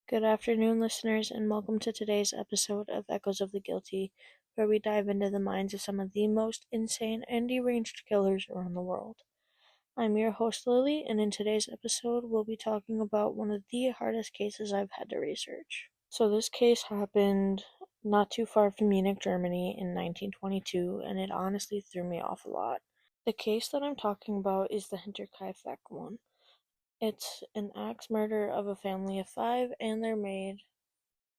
Good afternoon, listeners, and welcome to today's episode of Echoes of the Guilty, where we dive into the minds of some of the most insane and deranged killers around the world. I'm your host, Lily, and in today's episode, we'll be talking about one of the hardest cases I've had to research. So, this case happened not too far from Munich, Germany in 1922, and it honestly threw me off a lot. The case that I'm talking about is the Hinterkaifeck one. It's an axe murder of a family of 5 and their maid,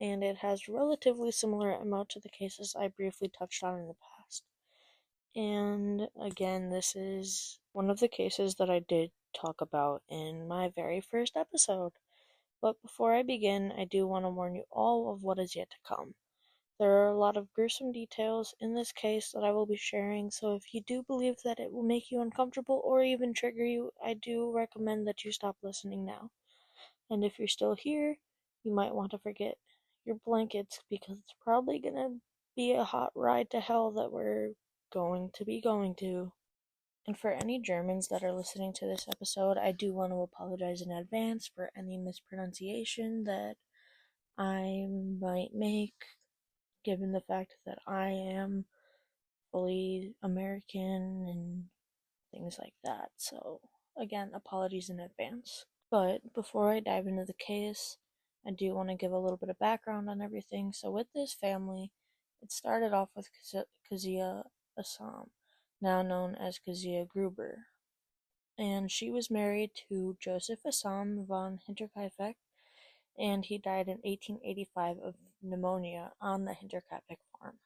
and it has relatively similar MO to the cases I briefly touched on in the past. And again, this is one of the cases that I did talk about in my very first episode. But before I begin, I do want to warn you all of what is yet to come. There are a lot of gruesome details in this case that I will be sharing, so if you do believe that it will make you uncomfortable or even trigger you, I do recommend that you stop listening now. And if you're still here, you might want to forget your blankets because it's probably gonna be a hot ride to hell that we're going to be going to. And for any Germans that are listening to this episode, I do want to apologize in advance for any mispronunciation that I might make, given the fact that I am fully American and things like that. So, again, apologies in advance. But before I dive into the case, I do want to give a little bit of background on everything. So, with this family, it started off with Kazia Assam, now known as Kazia Gruber. And she was married to Joseph Assam von Hinterkaifeck, and he died in 1885 of pneumonia on the Hinterkaifeck farm.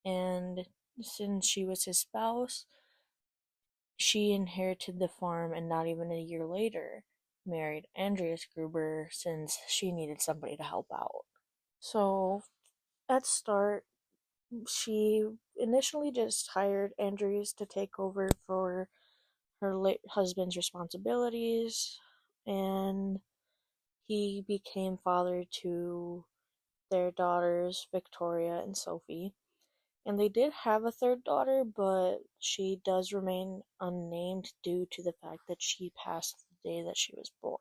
And since she was his spouse, she inherited the farm and not even a year later married Andreas Gruber since she needed somebody to help out. So, at start, she initially just hired Andreas to take over for her late husband's responsibilities, and he became father to their daughters, Victoria and Sophie. And they did have a third daughter, but she does remain unnamed due to the fact that she passed the day that she was born.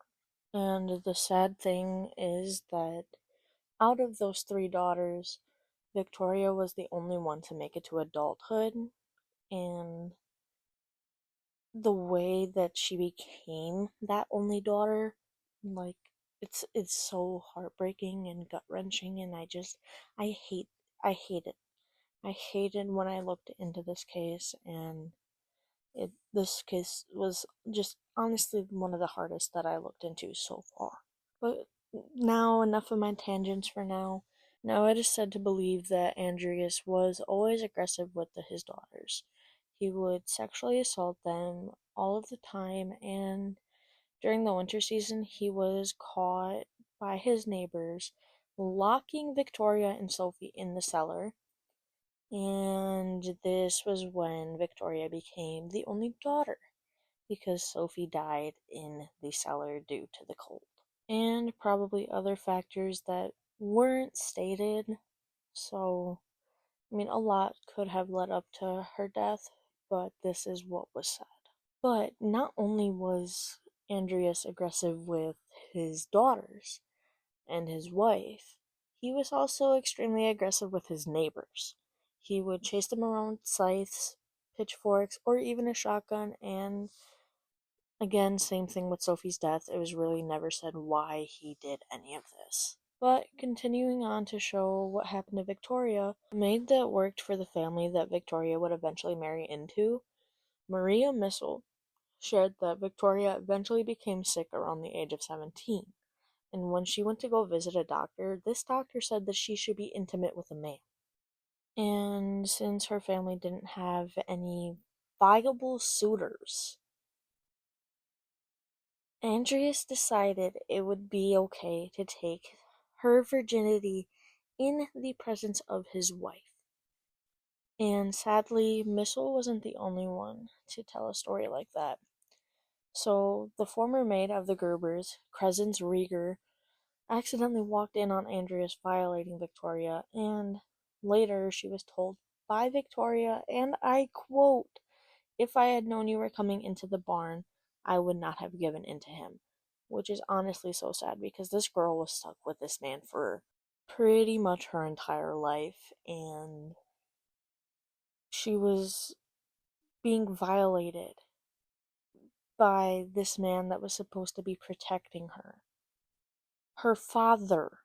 And the sad thing is that out of those 3 daughters, Victoria was the only one to make it to adulthood, and the way that she became that only daughter, like, it's so heartbreaking and gut-wrenching, and I hate I hate it. I hated when I looked into this case, and this case was just honestly one of the hardest that I looked into so far. But now, enough of my tangents for now. Now it is said to believe that Andreas was always aggressive with his daughters. He would sexually assault them all of the time, and during the winter season, he was caught by his neighbors locking Victoria and Sophie in the cellar, and this was when Victoria became the only daughter, because Sophie died in the cellar due to the cold. And probably other factors that weren't stated, so, I mean, a lot could have led up to her death, but this is what was said. But not only was Andreas aggressive with his daughters and his wife, he was also extremely aggressive with his neighbors. He would chase them around with scythes, pitchforks, or even a shotgun, and again, same thing with Sophie's death. It was really never said why he did any of this. But continuing on to show what happened to Victoria, a maid that worked for the family that Victoria would eventually marry into, Maria Missel, shared that Victoria eventually became sick around the age of 17. And when she went to go visit a doctor, this doctor said that she should be intimate with a man. And since her family didn't have any viable suitors, Andreas decided it would be okay to take her virginity in the presence of his wife. And sadly, Missel wasn't the only one to tell a story like that. So, the former maid of the Gerbers, Crescens Rieger, accidentally walked in on Andreas violating Victoria, and later she was told by Victoria, and I quote, "If I had known you were coming into the barn, I would not have given in to him." which is honestly so sad because this girl was stuck with this man for pretty much her entire life, and she was being violated by this man that was supposed to be protecting her. Her father,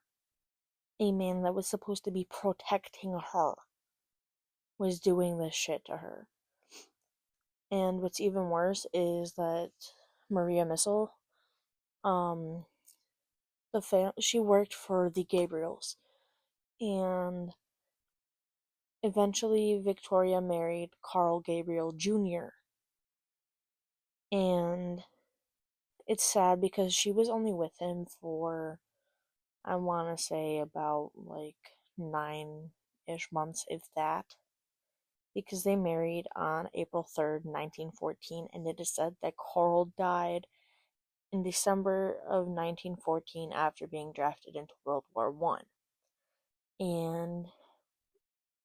a man that was supposed to be protecting her, was doing this shit to her. And what's even worse is that Maria Missile, um, she worked for the Gabriels, and eventually Victoria married Carl Gabriel Jr. And it's sad because she was only with him for, I want to say, about like 9-ish months, if that. Because they married on April 3rd, 1914, and it is said that Carl died in December of 1914 after being drafted into World War One. And,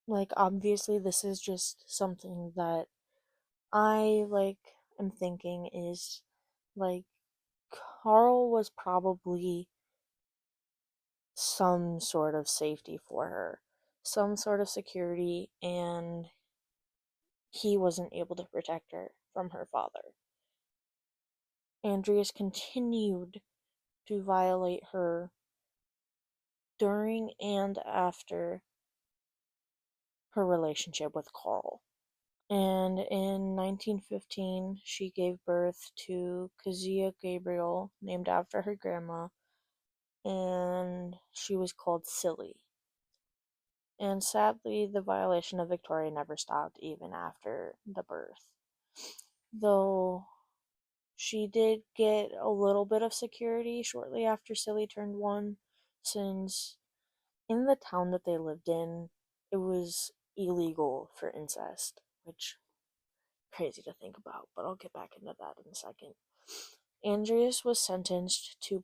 like, obviously, this is just something that I, like, am thinking is, like, Carl was probably some sort of safety for her, some sort of security, and he wasn't able to protect her from her father. Andreas continued to violate her during and after her relationship with Carl. And in 1915, she gave birth to Kezia Gabriel, named after her grandma, and she was called Silly. And sadly, the violation of Victoria never stopped even after the birth. Though she did get a little bit of security shortly after Silly turned 1, since in the town that they lived in, it was illegal for incest, which crazy to think about, but I'll get back into that in a second. Andreas was sentenced to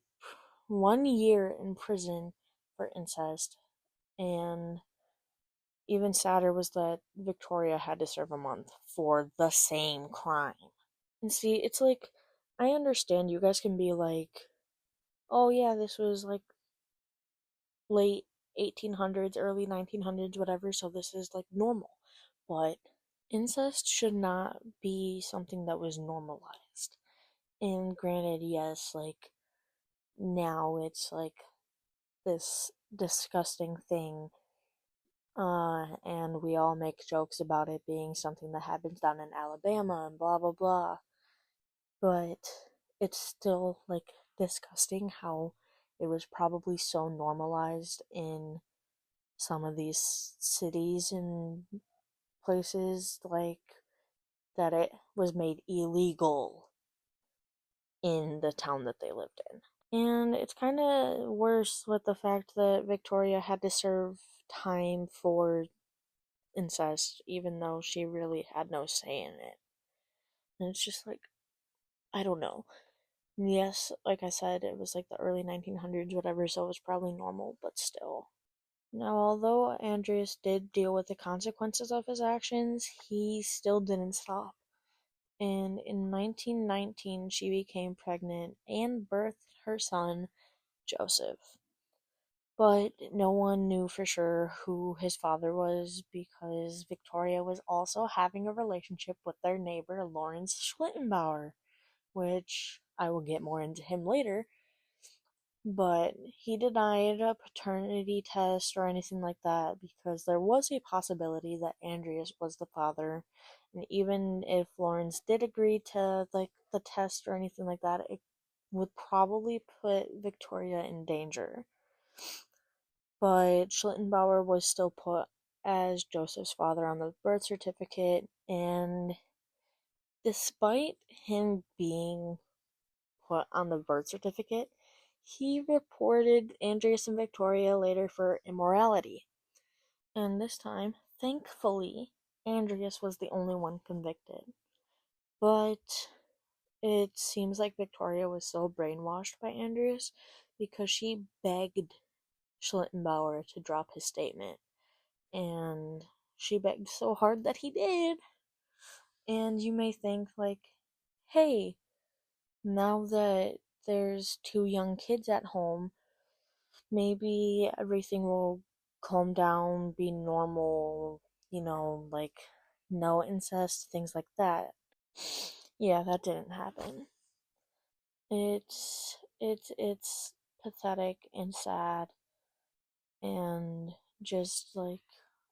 1 year in prison for incest, and even sadder was that Victoria had to serve a month for the same crime. And see, it's like, I understand you guys can be like, oh yeah, this was like late 1800s, early 1900s, whatever, so this is like normal. But incest should not be something that was normalized. And granted, yes, like now it's like this disgusting thing, and we all make jokes about it being something that happens down in Alabama and blah blah blah. But it's still like disgusting how it was probably so normalized in some of these cities and places, like that it was made illegal in the town that they lived in. And it's kind of worse with the fact that Victoria had to serve time for incest, even though she really had no say in it. And it's just like, I don't know. Yes, like I said, it was like the early 1900s, whatever, so it was probably normal, but still. Now, although Andreas did deal with the consequences of his actions, he still didn't stop. And in 1919, she became pregnant and birthed her son, Joseph. But no one knew for sure who his father was because Victoria was also having a relationship with their neighbor, Lawrence Schlittenbauer, which I will get more into him later. But he denied a paternity test or anything like that because there was a possibility that Andreas was the father. And even if Lawrence did agree to like the test or anything like that, it would probably put Victoria in danger. But Schlittenbauer was still put as Joseph's father on the birth certificate, and despite him being put on the birth certificate, he reported Andreas and Victoria later for immorality. And this time, thankfully, Andreas was the only one convicted. But it seems like Victoria was so brainwashed by Andreas because she begged Schlittenbauer to drop his statement. And she begged so hard that he did. And you may think, like, hey, now that there's two young kids at home, maybe everything will calm down, be normal, like no incest, things like that. Yeah, that didn't happen. It's pathetic and sad, and just like,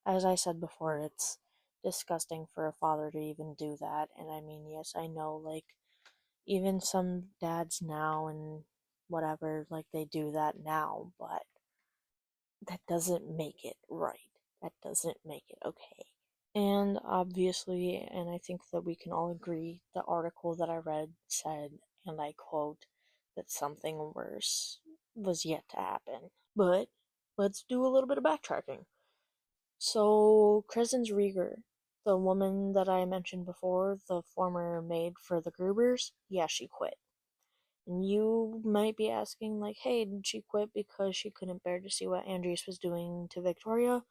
as I said before, it's disgusting for a father to even do that. And I mean, yes, I know, like, even some dads now and whatever, like, they do that now, but that doesn't make it right. That doesn't make it okay. And obviously, and I think that we can all agree, the article that I read said, and I quote, that something worse was yet to happen. But let's do a little bit of backtracking. So, Crescens Rieger, the woman that I mentioned before, the former maid for the Grubers, yeah, she quit. And you might be asking, like, hey, did she quit because she couldn't bear to see what Andreas was doing to Victoria?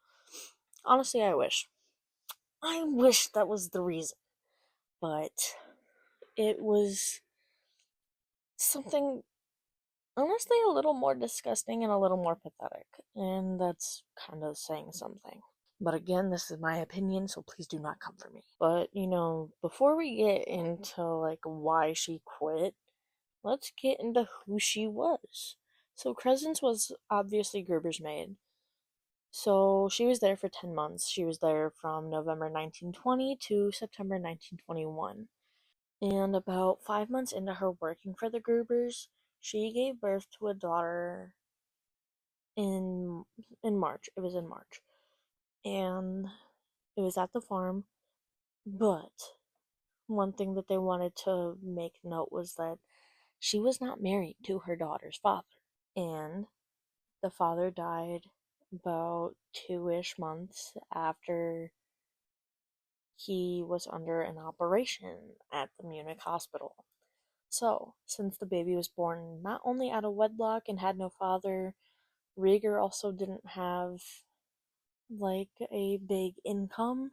Honestly, I wish. I wish that was the reason. But it was something, honestly, a little more disgusting and a little more pathetic. And that's kind of saying something. But again, this is my opinion, so please do not come for me. But, before we get into, like, why she quit, let's get into who she was. So Crescens was obviously Gruber's maid. So she was there for 10 months. She was there from November 1920 to September 1921. And about 5 months into her working for the Grubers, she gave birth to a daughter in March. It was in March. And it was at the farm. But one thing that they wanted to make note was that she was not married to her daughter's father. And the father died about 2-ish months after he was under an operation at the Munich hospital. So, since the baby was born not only out of wedlock and had no father, Rieger also didn't have like a big income.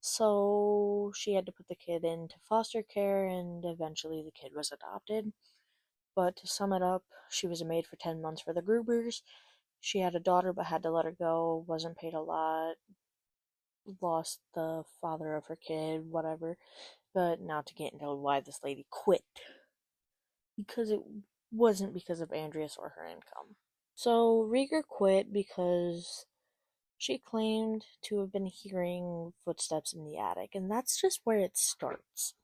So she had to put the kid into foster care, and eventually the kid was adopted. But to sum it up, she was a maid for 10 months for the Grubers. She had a daughter but had to let her go, wasn't paid a lot, lost the father of her kid, whatever. But now to get into why this lady quit. Because it wasn't because of Andreas or her income. So Rieger quit because she claimed to have been hearing footsteps in the attic, and that's just where it starts.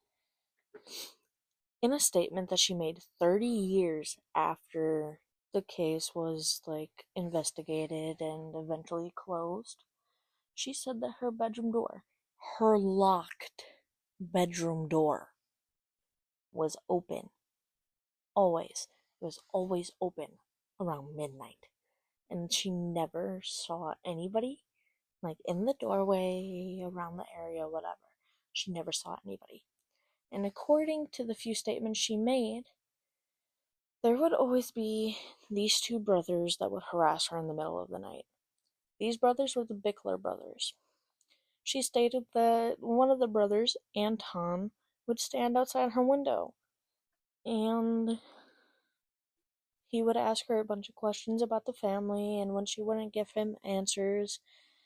In a statement that she made 30 years after the case was investigated and eventually closed, she said that her locked bedroom door, was open. Always. It was always open around midnight. And she never saw anybody, like in the doorway, around the area, whatever. She never saw anybody. And according to the few statements she made, there would always be these two brothers that would harass her in the middle of the night. These brothers were the Bickler brothers. She stated that one of the brothers, Anton, would stand outside her window, and he would ask her a bunch of questions about the family, and when she wouldn't give him answers,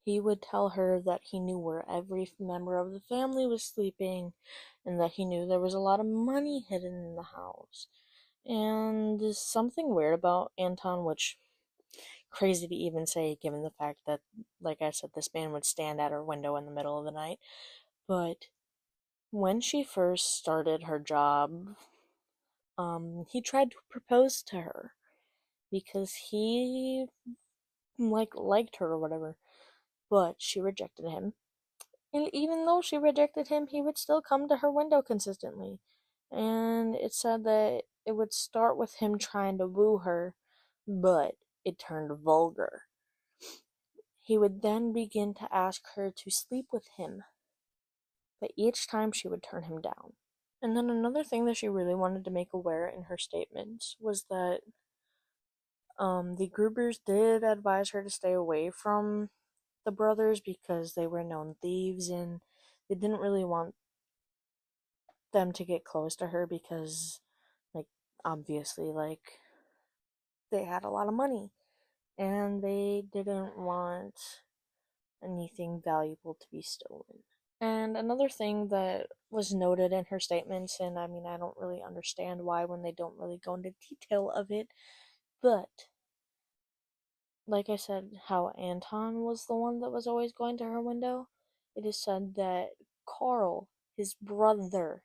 he would tell her that he knew where every member of the family was sleeping, and that he knew there was a lot of money hidden in the house. And there's something weird about Anton, which crazy to even say given the fact that, like I said, this man would stand at her window in the middle of the night. But when she first started her job, he tried to propose to her because he liked her or whatever, but she rejected him. And even though she rejected him, he would still come to her window consistently. And it said that it would start with him trying to woo her, but it turned vulgar. He would then begin to ask her to sleep with him, but each time she would turn him down. And then another thing that she really wanted to make aware in her statements was that the Grubers did advise her to stay away from the brothers because they were known thieves, and they didn't really want them to get close to her because, like, obviously, like, they had a lot of money and they didn't want anything valuable to be stolen. And another thing that was noted in her statements, and I mean, I don't really understand why when they don't really go into detail of it, but like I said, how Anton was the one that was always going to her window, it is said that Carl, his brother,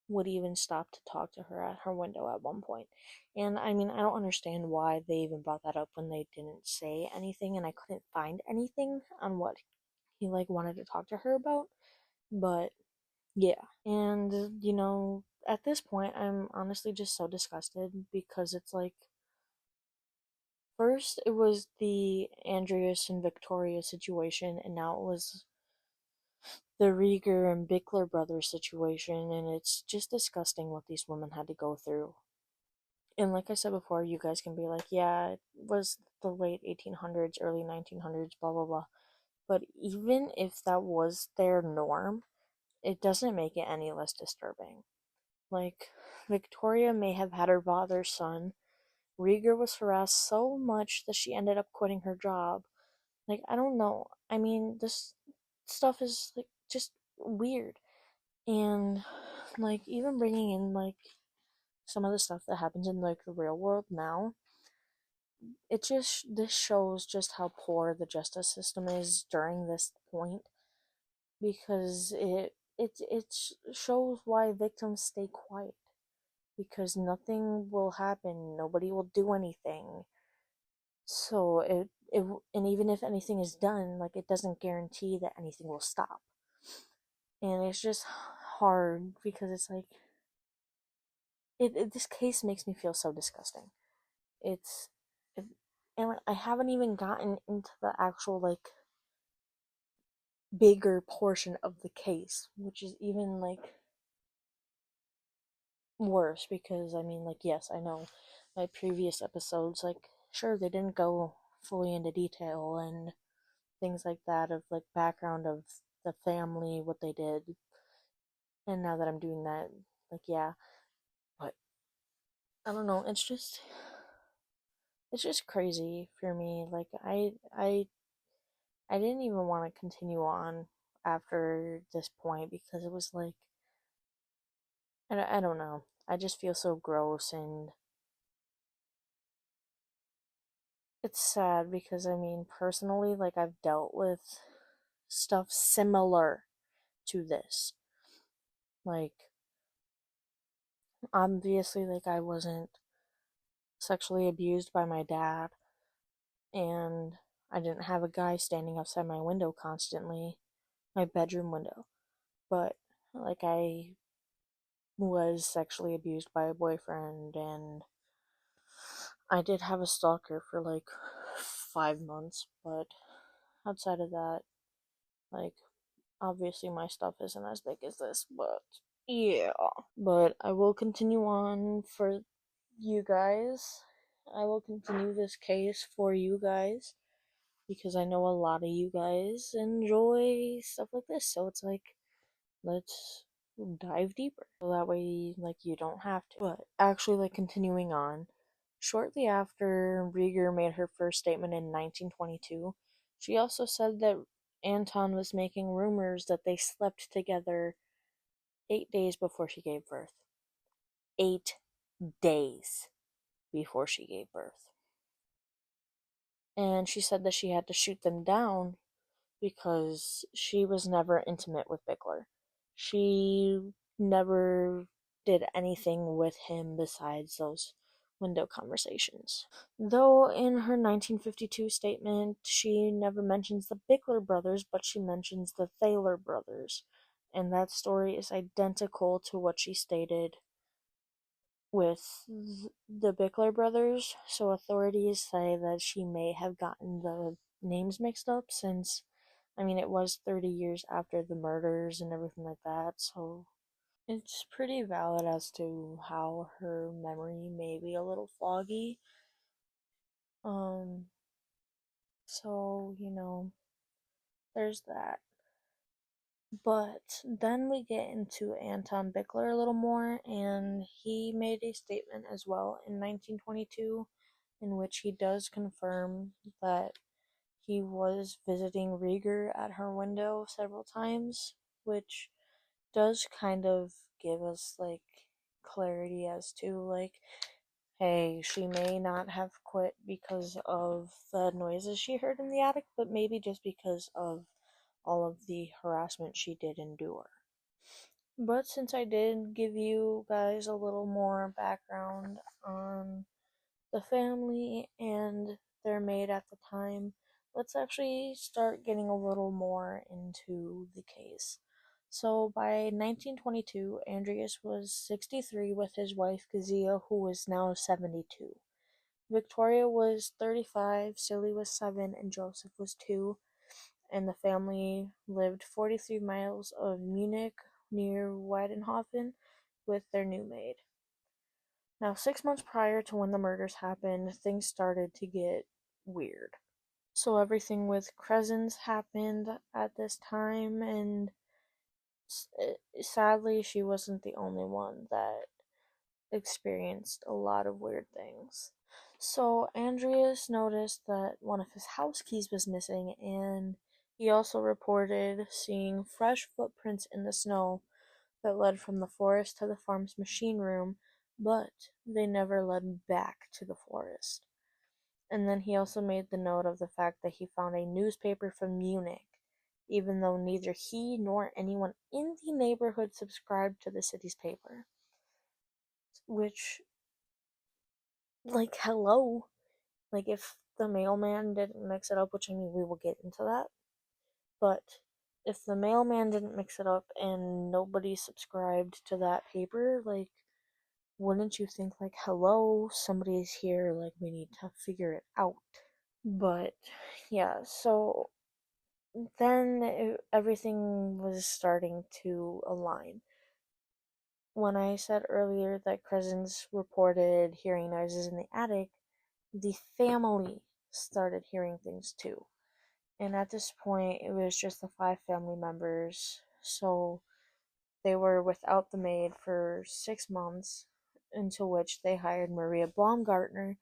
would even stop to talk to her at her window at one point. And I mean, I don't understand why they even brought that up when they didn't say anything, and I couldn't find anything on what he like wanted to talk to her about. But yeah. And at this point I'm honestly just so disgusted because it's like first it was the Andreas and Victoria situation, and now it was the Rieger and Bickler brothers situation, and it's just disgusting what these women had to go through. And like I said before, you guys can be like, yeah, it was the late 1800s, early 1900s, blah blah blah. But even if that was their norm, it doesn't make it any less disturbing. Like, Victoria may have had her father's son. Rieger was harassed so much that she ended up quitting her job. Like, I don't know. I mean, this stuff is, like, just weird. And, like, even bringing in, like, some of the stuff that happens in, like, the real world now, this shows just how poor the justice system is during this point, because it shows why victims stay quiet, because nothing will happen, nobody will do anything. So it and even if anything is done, like, it doesn't guarantee that anything will stop. And it's just hard because it's like this case makes me feel so disgusting. It's it, and like, I haven't even gotten into the actual like bigger portion of the case, which is even like worse because I mean, like, yes, I know my previous episodes, like, sure, they didn't go fully into detail and things like that of like background of the family, what they did. And now that I'm doing that, like, yeah, but I don't know, it's just crazy for me. Like, I didn't even want to continue on after this point because it was like I don't know. I just feel so gross, and it's sad because I mean, personally, like, I've dealt with stuff similar to this. Like, obviously, like, I wasn't sexually abused by my dad, and I didn't have a guy standing outside my window constantly, my bedroom window. But, like, I was sexually abused by a boyfriend, and I did have a stalker for like 5 months, but outside of that, like, obviously my stuff isn't as big as this, but yeah. But I will continue on for you guys. I will continue this case for you guys because I know a lot of you guys enjoy stuff like this. So it's like, let's dive deeper. So that way, like, you don't have to. But actually, like, continuing on, shortly after Rieger made her first statement in 1922, she also said that Anton was making rumors that they slept together 8 days before she gave birth. 8 days before she gave birth. And she said that she had to shoot them down because she was never intimate with Bickler. She never did anything with him besides those window conversations. Though in her 1952 statement, she never mentions the Bickler brothers, but she mentions the Thaler brothers. And that story is identical to what she stated with the Bickler brothers, so authorities say that she may have gotten the names mixed up since, I mean, it was 30 years after the murders and everything like that, so it's pretty valid as to how her memory may be a little foggy. Um, so, there's that. But then we get into Anton Bickler a little more, and he made a statement as well in 1922 in which he does confirm that he was visiting Rieger at her window several times, which does kind of give us like clarity as to like, hey, she may not have quit because of the noises she heard in the attic, but maybe just because of all of the harassment she did endure. But since I did give you guys a little more background on the family and their maid at the time, let's actually start getting a little more into the case. So by 1922, Andreas was 63 with his wife Gazia, who was now 72. Victoria was 35, Silly was 7, and Joseph was 2, and the family lived 43 miles of Munich near Weidenhofen with their new maid. Now, 6 months prior to when the murders happened, things started to get weird. So, everything with Crescens happened at this time, and sadly, she wasn't the only one that experienced a lot of weird things. So, Andreas noticed that one of his house keys was missing, and he also reported seeing fresh footprints in the snow that led from the forest to the farm's machine room, but they never led back to the forest. And then he also made the note of the fact that he found a newspaper from Munich, even though neither he nor anyone in the neighborhood subscribed to the city's paper. Which, like, hello? Like, if the mailman didn't mix it up, which I mean, we will get into that, but if the mailman didn't mix it up and nobody subscribed to that paper, like, wouldn't you think, like, hello, somebody's here, like, we need to figure it out? But, yeah, so then everything was starting to align. When I said earlier that Crescens reported hearing noises in the attic, the family started hearing things too. And at this point, it was just the 5 family members, so they were without the maid for 6 months, into which they hired Maria Baumgartner,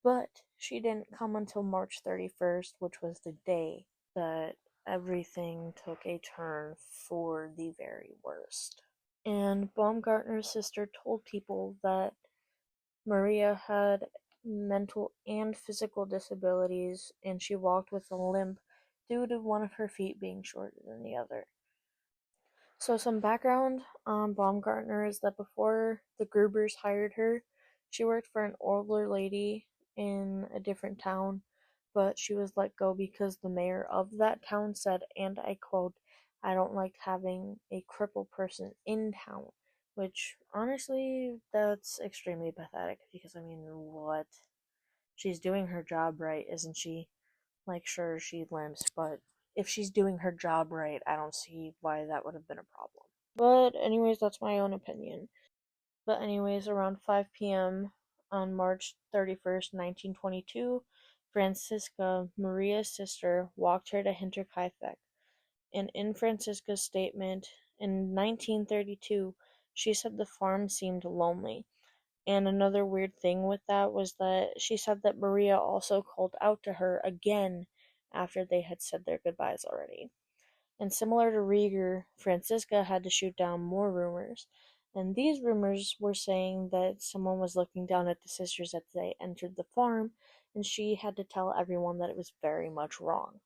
but she didn't come until March 31st, which was the day that everything took a turn for the very worst. And Baumgartner's sister told people that Maria had mental and physical disabilities, and she walked with a limp due to one of her feet being shorter than the other. So, some background on Baumgartner is that before the Grubers hired her, she worked for an older lady in a different town, but she was let go because the mayor of that town said, and I quote, "I don't like having a crippled person in town," which honestly, that's extremely pathetic because I mean, what? She's doing her job right, isn't she? Like, sure, she limps, but if she's doing her job right, I don't see why that would have been a problem. But, anyways, that's my own opinion. But, anyways, around 5 p.m. on March 31st, 1922, Franziska, Maria's sister, walked her to Hinterkaifeck. And in Franziska's statement in 1932, she said the farm seemed lonely. And another weird thing with that was that she said that Maria also called out to her again after they had said their goodbyes already. And similar to Rieger, Franziska had to shoot down more rumors. And these rumors were saying that someone was looking down at the sisters as they entered the farm, and she had to tell everyone that it was very much wrong.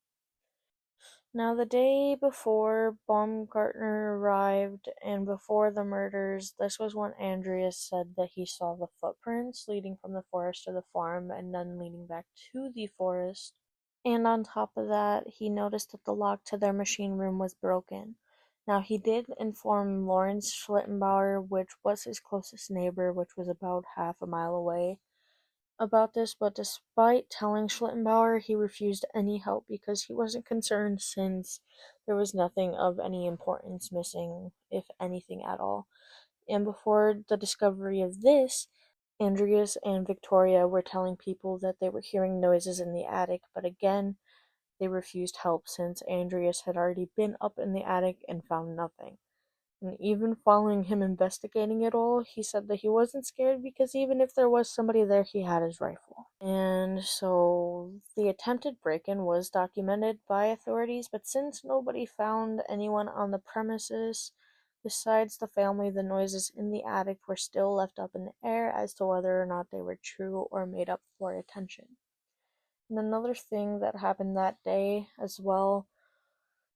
Now, the day before Baumgartner arrived and before the murders, this was when Andreas said that he saw the footprints leading from the forest to the farm and then leading back to the forest. And on top of that, he noticed that the lock to their machine room was broken. Now, he did inform Lawrence Schlittenbauer, which was his closest neighbor, which was about half a mile away, about this, but despite telling Schlittenbauer, he refused any help because he wasn't concerned since there was nothing of any importance missing, if anything at all. And before the discovery of this, Andreas and Victoria were telling people that they were hearing noises in the attic, but again, they refused help since Andreas had already been up in the attic and found nothing. And even following him investigating it all, he said that he wasn't scared because even if there was somebody there, he had his rifle. And so the attempted break-in was documented by authorities, but since nobody found anyone on the premises besides the family, the noises in the attic were still left up in the air as to whether or not they were true or made up for attention. And another thing that happened that day as well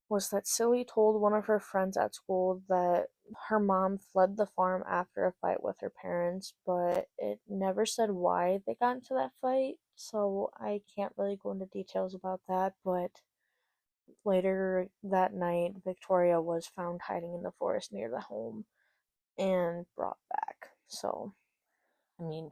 was that Silly told one of her friends at school that her mom fled the farm after a fight with her parents, but it never said why they got into that fight, so I can't really go into details about that, but later that night, Victoria was found hiding in the forest near the home and brought back. So, I mean,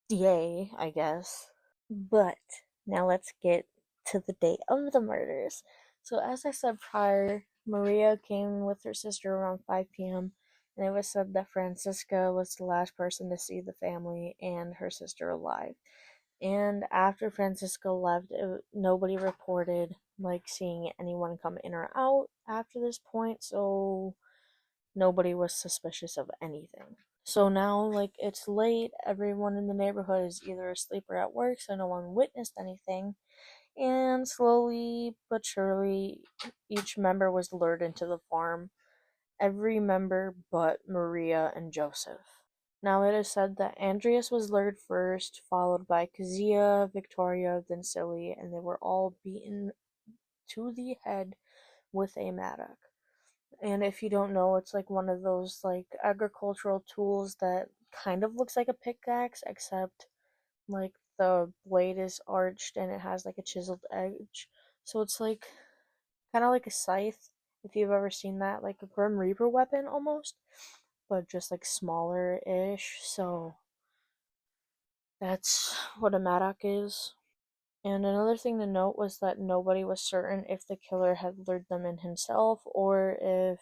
yay, I guess. But now let's get to the day of the murders. So, as I said prior, Maria came with her sister around 5 p.m., and it was said that Francisca was the last person to see the family and her sister alive. And after Francisca left, nobody reported seeing anyone come in or out after this point, so nobody was suspicious of anything. So now, it's late, everyone in the neighborhood is either asleep or at work, so no one witnessed anything. And slowly but surely, each member was lured into the farm. Every member but Maria and Joseph. Now it is said that Andreas was lured first, followed by Kazia, Victoria, then Silly, and they were all beaten to the head with a mattock. And if you don't know, it's one of those agricultural tools that kind of looks like a pickaxe, except the blade is arched and it has a chiseled edge. So it's kind of like a scythe, if you've ever seen that, like a Grim Reaper weapon almost, but just smaller ish. So that's what a mattock is. And another thing to note was that nobody was certain if the killer had lured them in himself or if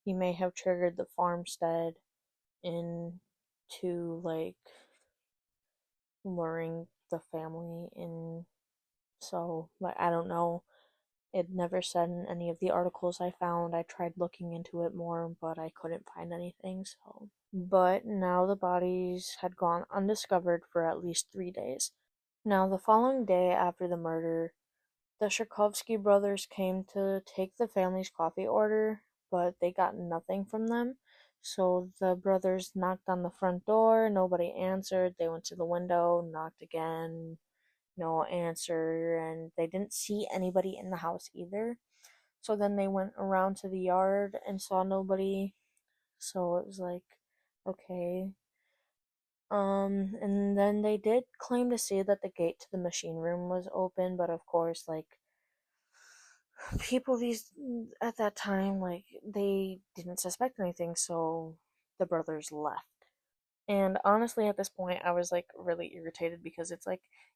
he may have triggered the farmstead into luring the family in. So I don't know. It never said in any of the articles I found. I tried looking into it more, but I couldn't find anything. So, but now the bodies had gone undiscovered for at least 3 days. Now, the following day after the murder, the Sharkovsky brothers came to take the family's coffee order, but they got nothing from them. So the brothers knocked on the front door, nobody answered. They went to the window, knocked again, no answer, and they didn't see anybody in the house either. So then they went around to the yard and saw nobody. So it was okay. And then they did claim to see that the gate to the machine room was open, but of course, people these at that time, they didn't suspect anything, so the brothers left. And honestly, at this point, I was really irritated because it's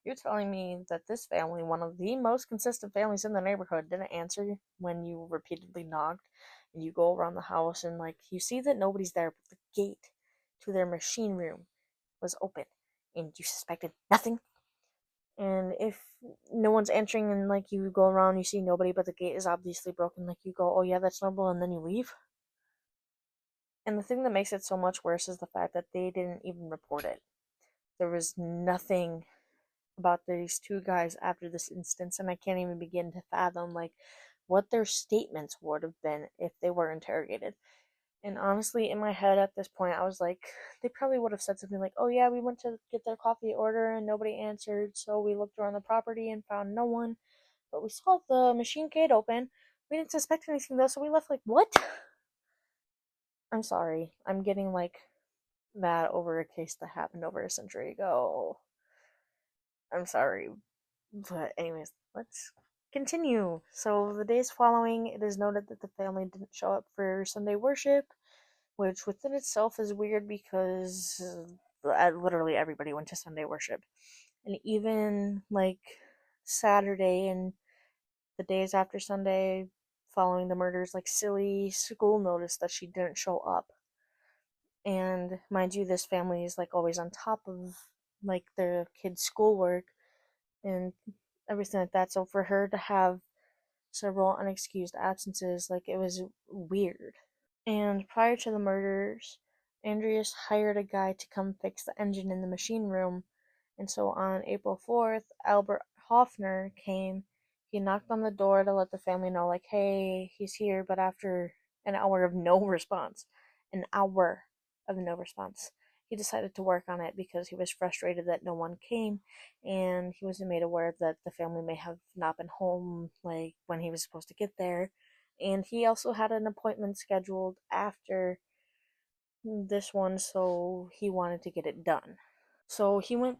you're telling me that this family, one of the most consistent families in the neighborhood, didn't answer when you repeatedly knocked, and you go around the house and you see that nobody's there, but the gate to their machine room was open, and you suspected nothing. And if no one's answering and you go around, you see nobody, but the gate is obviously broken, you go, oh yeah, that's normal, and then you leave. And the thing that makes it so much worse is the fact that they didn't even report it. There was nothing about these two guys after this instance, and I can't even begin to fathom what their statements would have been if they were interrogated. And honestly, in my head at this point, I was they probably would have said something oh yeah, we went to get their coffee order and nobody answered, so we looked around the property and found no one, but we saw the machine gate open. We didn't suspect anything though, so we left. What? I'm sorry. I'm getting mad over a case that happened over a century ago. I'm sorry. But anyways, let's continue. So the days following, it is noted that the family didn't show up for Sunday worship, which within itself is weird because literally everybody went to Sunday worship. And even Saturday and the days after Sunday following the murders, Silly school noticed that she didn't show up. And mind you, this family is always on top of their kids' schoolwork, and everything like that. So for her to have several unexcused absences, like, it was weird. And prior to the murders, Andreas hired a guy to come fix the engine in the machine room. And so on April 4th, Albert Hoffner came. He knocked on the door to let the family know, like, hey, he's here. But after an hour of no response, an hour of no response, he decided to work on it because he was frustrated that no one came. And he was made aware that the family may have not been home, like, when he was supposed to get there. And he also had an appointment scheduled after this one, so he wanted to get it done. So he went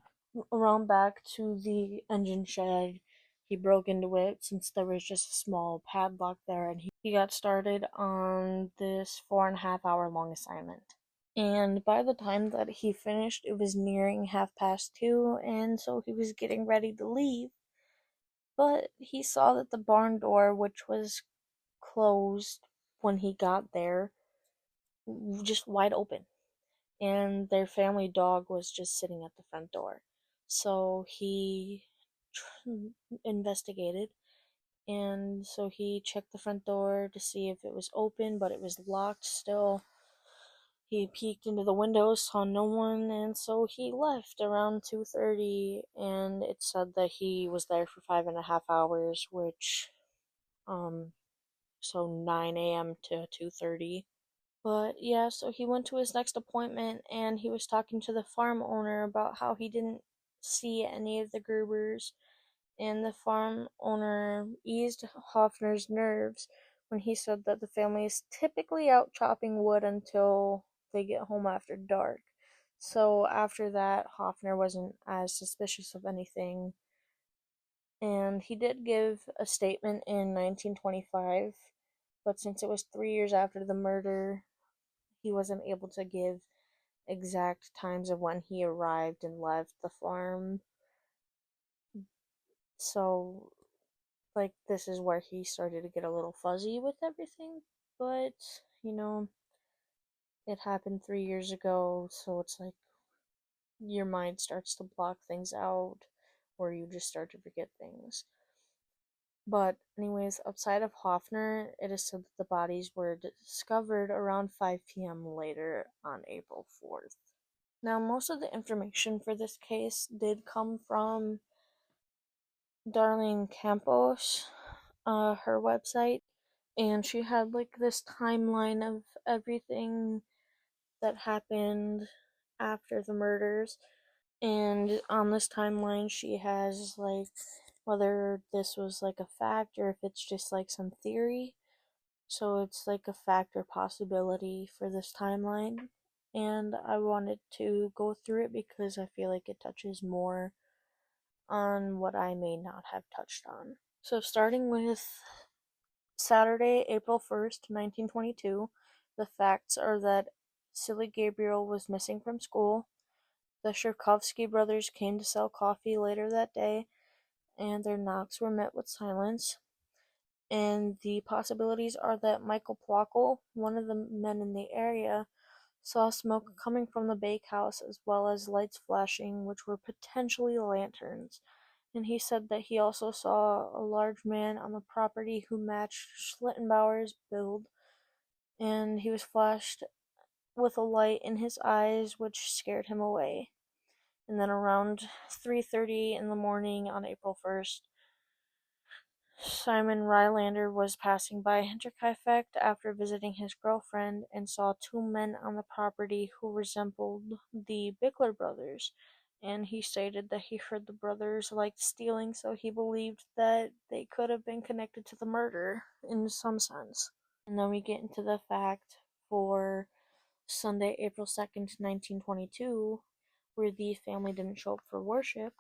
around back to the engine shed. He broke into it since there was just a small padlock there, and he got started on this 4.5 hour long assignment. And by the time that he finished, it was nearing 2:30, and so he was getting ready to leave. But he saw that the barn door, which was closed when he got there, just wide open, and their family dog was just sitting at the front door. So he investigated, and so he checked the front door to see if it was open, but it was locked still. He peeked into the windows, saw no one, and so he left around 2:30, and it said that he was there for 5.5 hours, which, so 9 a.m. to 2:30. But yeah, so he went to his next appointment and he was talking to the farm owner about how he didn't see any of the Grubers, and the farm owner eased Hoffner's nerves when he said that the family is typically out chopping wood until they get home after dark. So after that, Hoffner wasn't as suspicious of anything, and he did give a statement in 1925, but since it was 3 years after the murder, he wasn't able to give exact times of when he arrived and left the farm. So, like, this is where he started to get a little fuzzy with everything. But, you know, it happened 3 years ago, so it's like your mind starts to block things out, or you just start to forget things. But, anyways, outside of Hoffner, it is said that the bodies were discovered around 5 p.m. later on April 4th. Now, most of the information for this case did come from Darlene Campos, her website, and she had like this timeline of everything that happened after the murders. And on this timeline, she has like whether this was like a fact or if it's just like some theory. So it's like a fact or possibility for this timeline. And I wanted to go through it because I feel like it touches more on what I may not have touched on. So, starting with Saturday, April 1st, 1922, the facts are that Silly Gabriel was missing from school. The Sherkovsky brothers came to sell coffee later that day, and their knocks were met with silence. And the possibilities are that Michael Plockle, one of the men in the area, saw smoke coming from the bakehouse as well as lights flashing, which were potentially lanterns. And he said that he also saw a large man on the property who matched Schlittenbauer's build, and he was flashed with a light in his eyes, which scared him away. And then around 3:30 in the morning on April 1st, Simon Rylander was passing by Hinterkaifeck after visiting his girlfriend and saw two men on the property who resembled the Bickler brothers. And he stated that he heard the brothers liked stealing, so he believed that they could have been connected to the murder in some sense. And then we get into the fact for Sunday, April 2nd, 1922, where the family didn't show up for worship.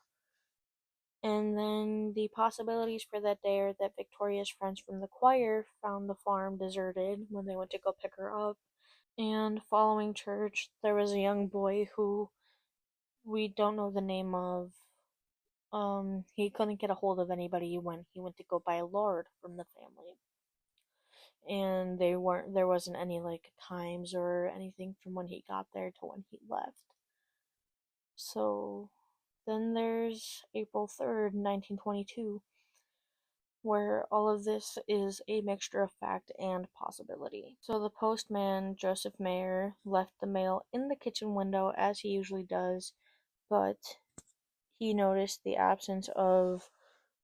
And then the possibilities for that day are that Victoria's friends from the choir found the farm deserted when they went to go pick her up. And following church, there was a young boy who we don't know the name of. He couldn't get a hold of anybody when he went to go buy a lard from the family. And there wasn't any like times or anything from when he got there to when he left. So Then there's April 3rd, 1922, where all of this is a mixture of fact and possibility. So the postman, Joseph Mayer, left the mail in the kitchen window as he usually does, but he noticed the absence of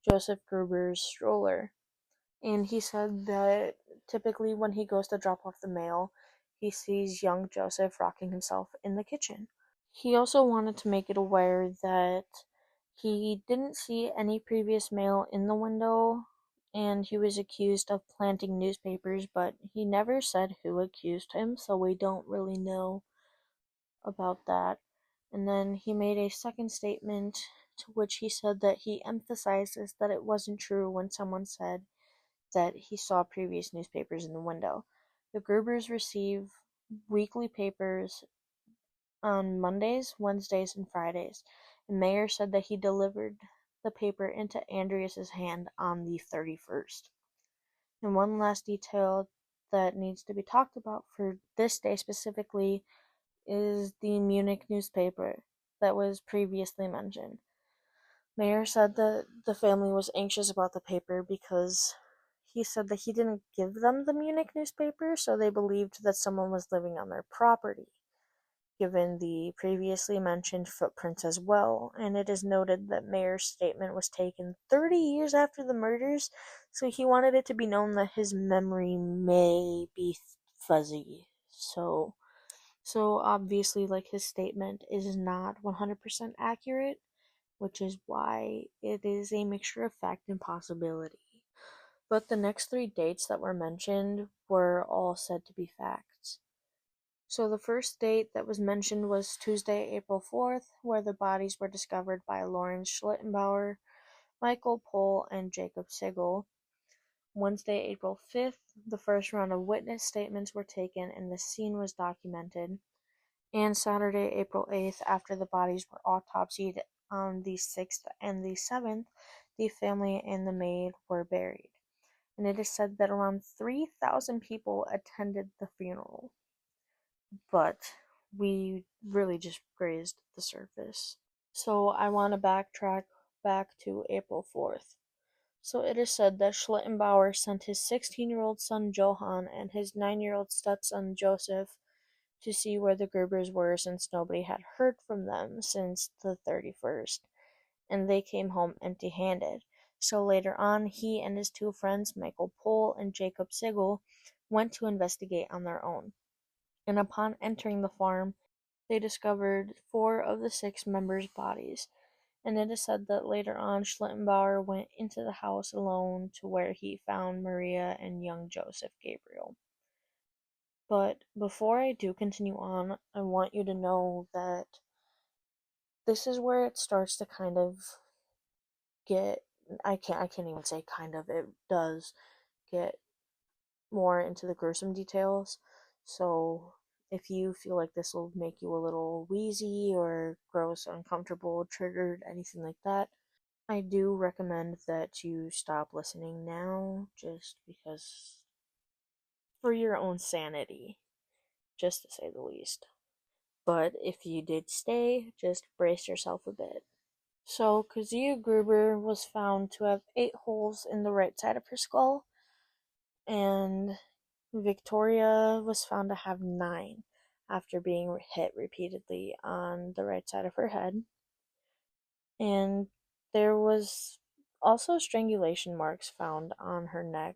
Joseph Gruber's stroller. And he said that typically when he goes to drop off the mail, he sees young Joseph rocking himself in the kitchen. He also wanted to make it aware that he didn't see any previous mail in the window, and he was accused of planting newspapers, but he never said who accused him, so we don't really know about that. And then he made a second statement to which he said that he emphasizes that it wasn't true when someone said that he saw previous newspapers in the window. The Grubers receive weekly papers on Mondays, Wednesdays, and Fridays, and Mayer said that he delivered the paper into Andreas's hand on the 31st. And one last detail that needs to be talked about for this day specifically is the Munich newspaper that was previously mentioned. Mayer said that the family was anxious about the paper because he said that he didn't give them the Munich newspaper, so they believed that someone was living on their property, given the previously mentioned footprints as well. And it is noted that Mayer's statement was taken 30 years after the murders, so he wanted it to be known that his memory may be fuzzy. So obviously, like, his statement is not 100% accurate, which is why it is a mixture of fact and possibility. But the next three dates that were mentioned were all said to be facts. So the first date that was mentioned was Tuesday, April 4th, where the bodies were discovered by Lawrence Schlittenbauer, Michael Pohl, and Jacob Sigel. Wednesday, April 5th, the first round of witness statements were taken and the scene was documented. And Saturday, April 8th, after the bodies were autopsied on the 6th and the 7th, the family and the maid were buried. And it is said that around 3,000 people attended the funeral. But we really just grazed the surface. So I want to backtrack back to April 4th. So it is said that Schlittenbauer sent his 16-year-old son Johann and his 9-year-old stepson Joseph to see where the Grubers were, since nobody had heard from them since the 31st, and they came home empty-handed. So later on, he and his two friends, Michael Pohl and Jacob Sigel, went to investigate on their own. And upon entering the farm, they discovered 4 of the 6 members' bodies. And it is said that later on, Schlittenbauer went into the house alone to where he found Maria and young Joseph Gabriel. But before I do continue on, I want you to know that this is where it starts to kind of get, I can't even say kind of, it does get more into the gruesome details. So if you feel like this will make you a little wheezy or gross, uncomfortable, triggered, anything like that, I do recommend that you stop listening now, just because, for your own sanity, just to say the least. But if you did stay, just brace yourself a bit. So, Kezia Gruber was found to have 8 holes in the right side of her skull, and Victoria was found to have 9 after being hit repeatedly on the right side of her head. And there was also strangulation marks found on her neck.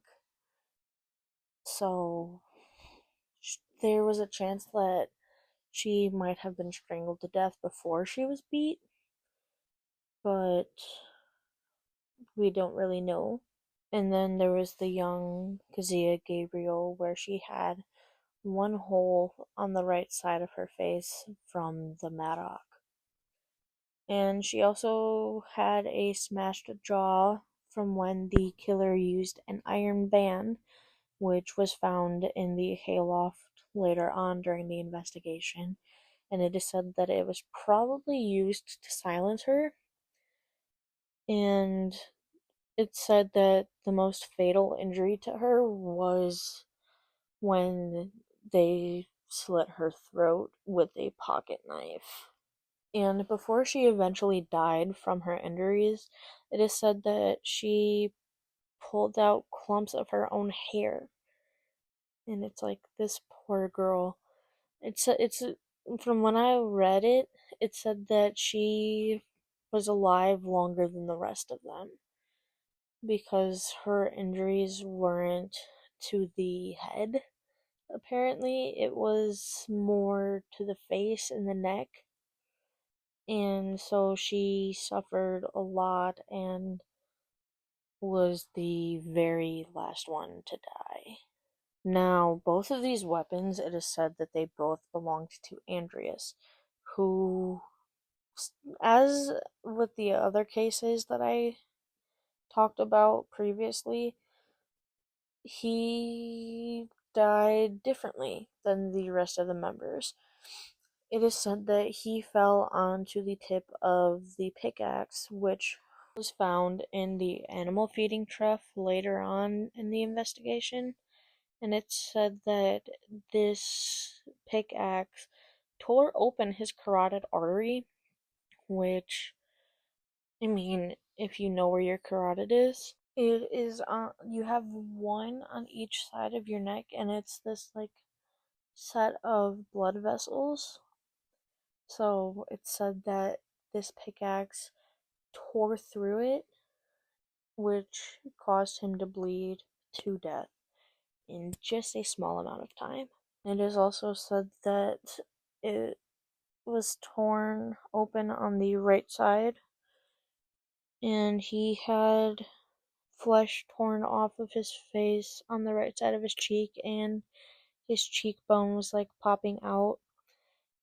So there was a chance that she might have been strangled to death before she was beat, but we don't really know. And then there was the young Kezia Gabriel, where she had 1 hole on the right side of her face from the mattock. And she also had a smashed jaw from when the killer used an iron band, which was found in the hayloft later on during the investigation. And it is said that it was probably used to silence her. And it's said that the most fatal injury to her was when they slit her throat with a pocket knife. And before she eventually died from her injuries, it is said that she pulled out clumps of her own hair. And it's like, this poor girl. It's from when I read it, it said that she was alive longer than the rest of them because her injuries weren't to the head. Apparently, it was more to the face and the neck, and so she suffered a lot and was the very last one to die. Now, both of these weapons, it is said that they both belonged to Andreas, who, as with the other cases that I talked about previously, he died differently than the rest of the members. It is said that he fell onto the tip of the pickaxe, which was found in the animal feeding trough later on in the investigation. And it said that this pickaxe tore open his carotid artery, which, I mean, if you know where your carotid is, it is on, you have one on each side of your neck, and it's this like set of blood vessels. So it said that this pickaxe tore through it, which caused him to bleed to death in just a small amount of time. It is also said that it was torn open on the right side, and he had flesh torn off of his face on the right side of his cheek, and his cheekbone was like popping out.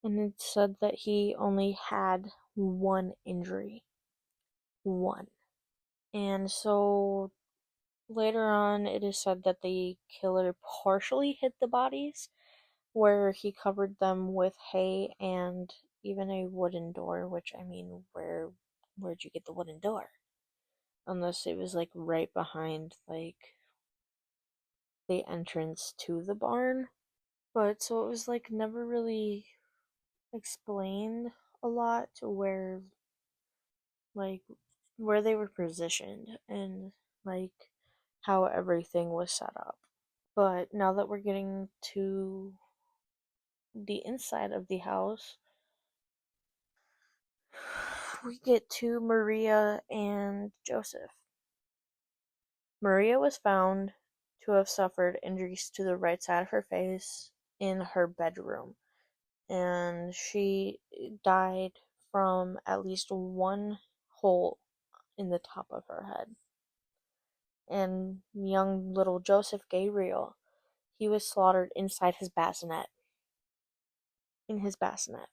And it said that he only had one injury. One. And so later on, it is said that the killer partially hid the bodies, where he covered them with hay and even a wooden door, which, I mean, where'd you get the wooden door? Unless it was like right behind like the entrance to the barn. But so it was like never really explained a lot to like where they were positioned and like how everything was set up. But now that we're getting to the inside of the house, we get to Maria and Joseph. Maria was found to have suffered injuries to the right side of her face in her bedroom, and she died from at least one hole in the top of her head. And young little Joseph Gabriel, he was slaughtered inside his bassinet. In his bassinet.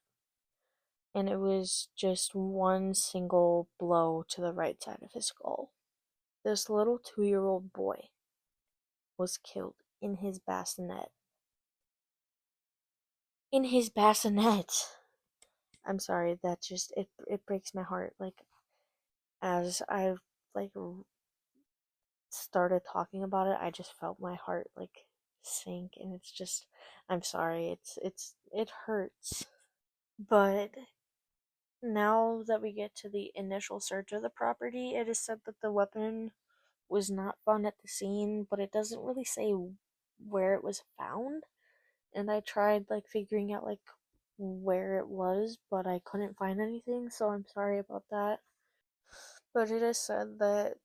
And it was just one single blow to the right side of his skull. This little 2-year-old boy was killed in his bassinet. In his bassinet! I'm sorry, that just, it breaks my heart. Like, as I've, like, started talking about it, I just felt my heart, like, sink, and it's just, I'm sorry, it hurts. But now that we get to the initial search of the property, it is said that the weapon was not found at the scene, but it doesn't really say where it was found. And I tried like figuring out like where it was, but I couldn't find anything, so I'm sorry about that. But it is said that,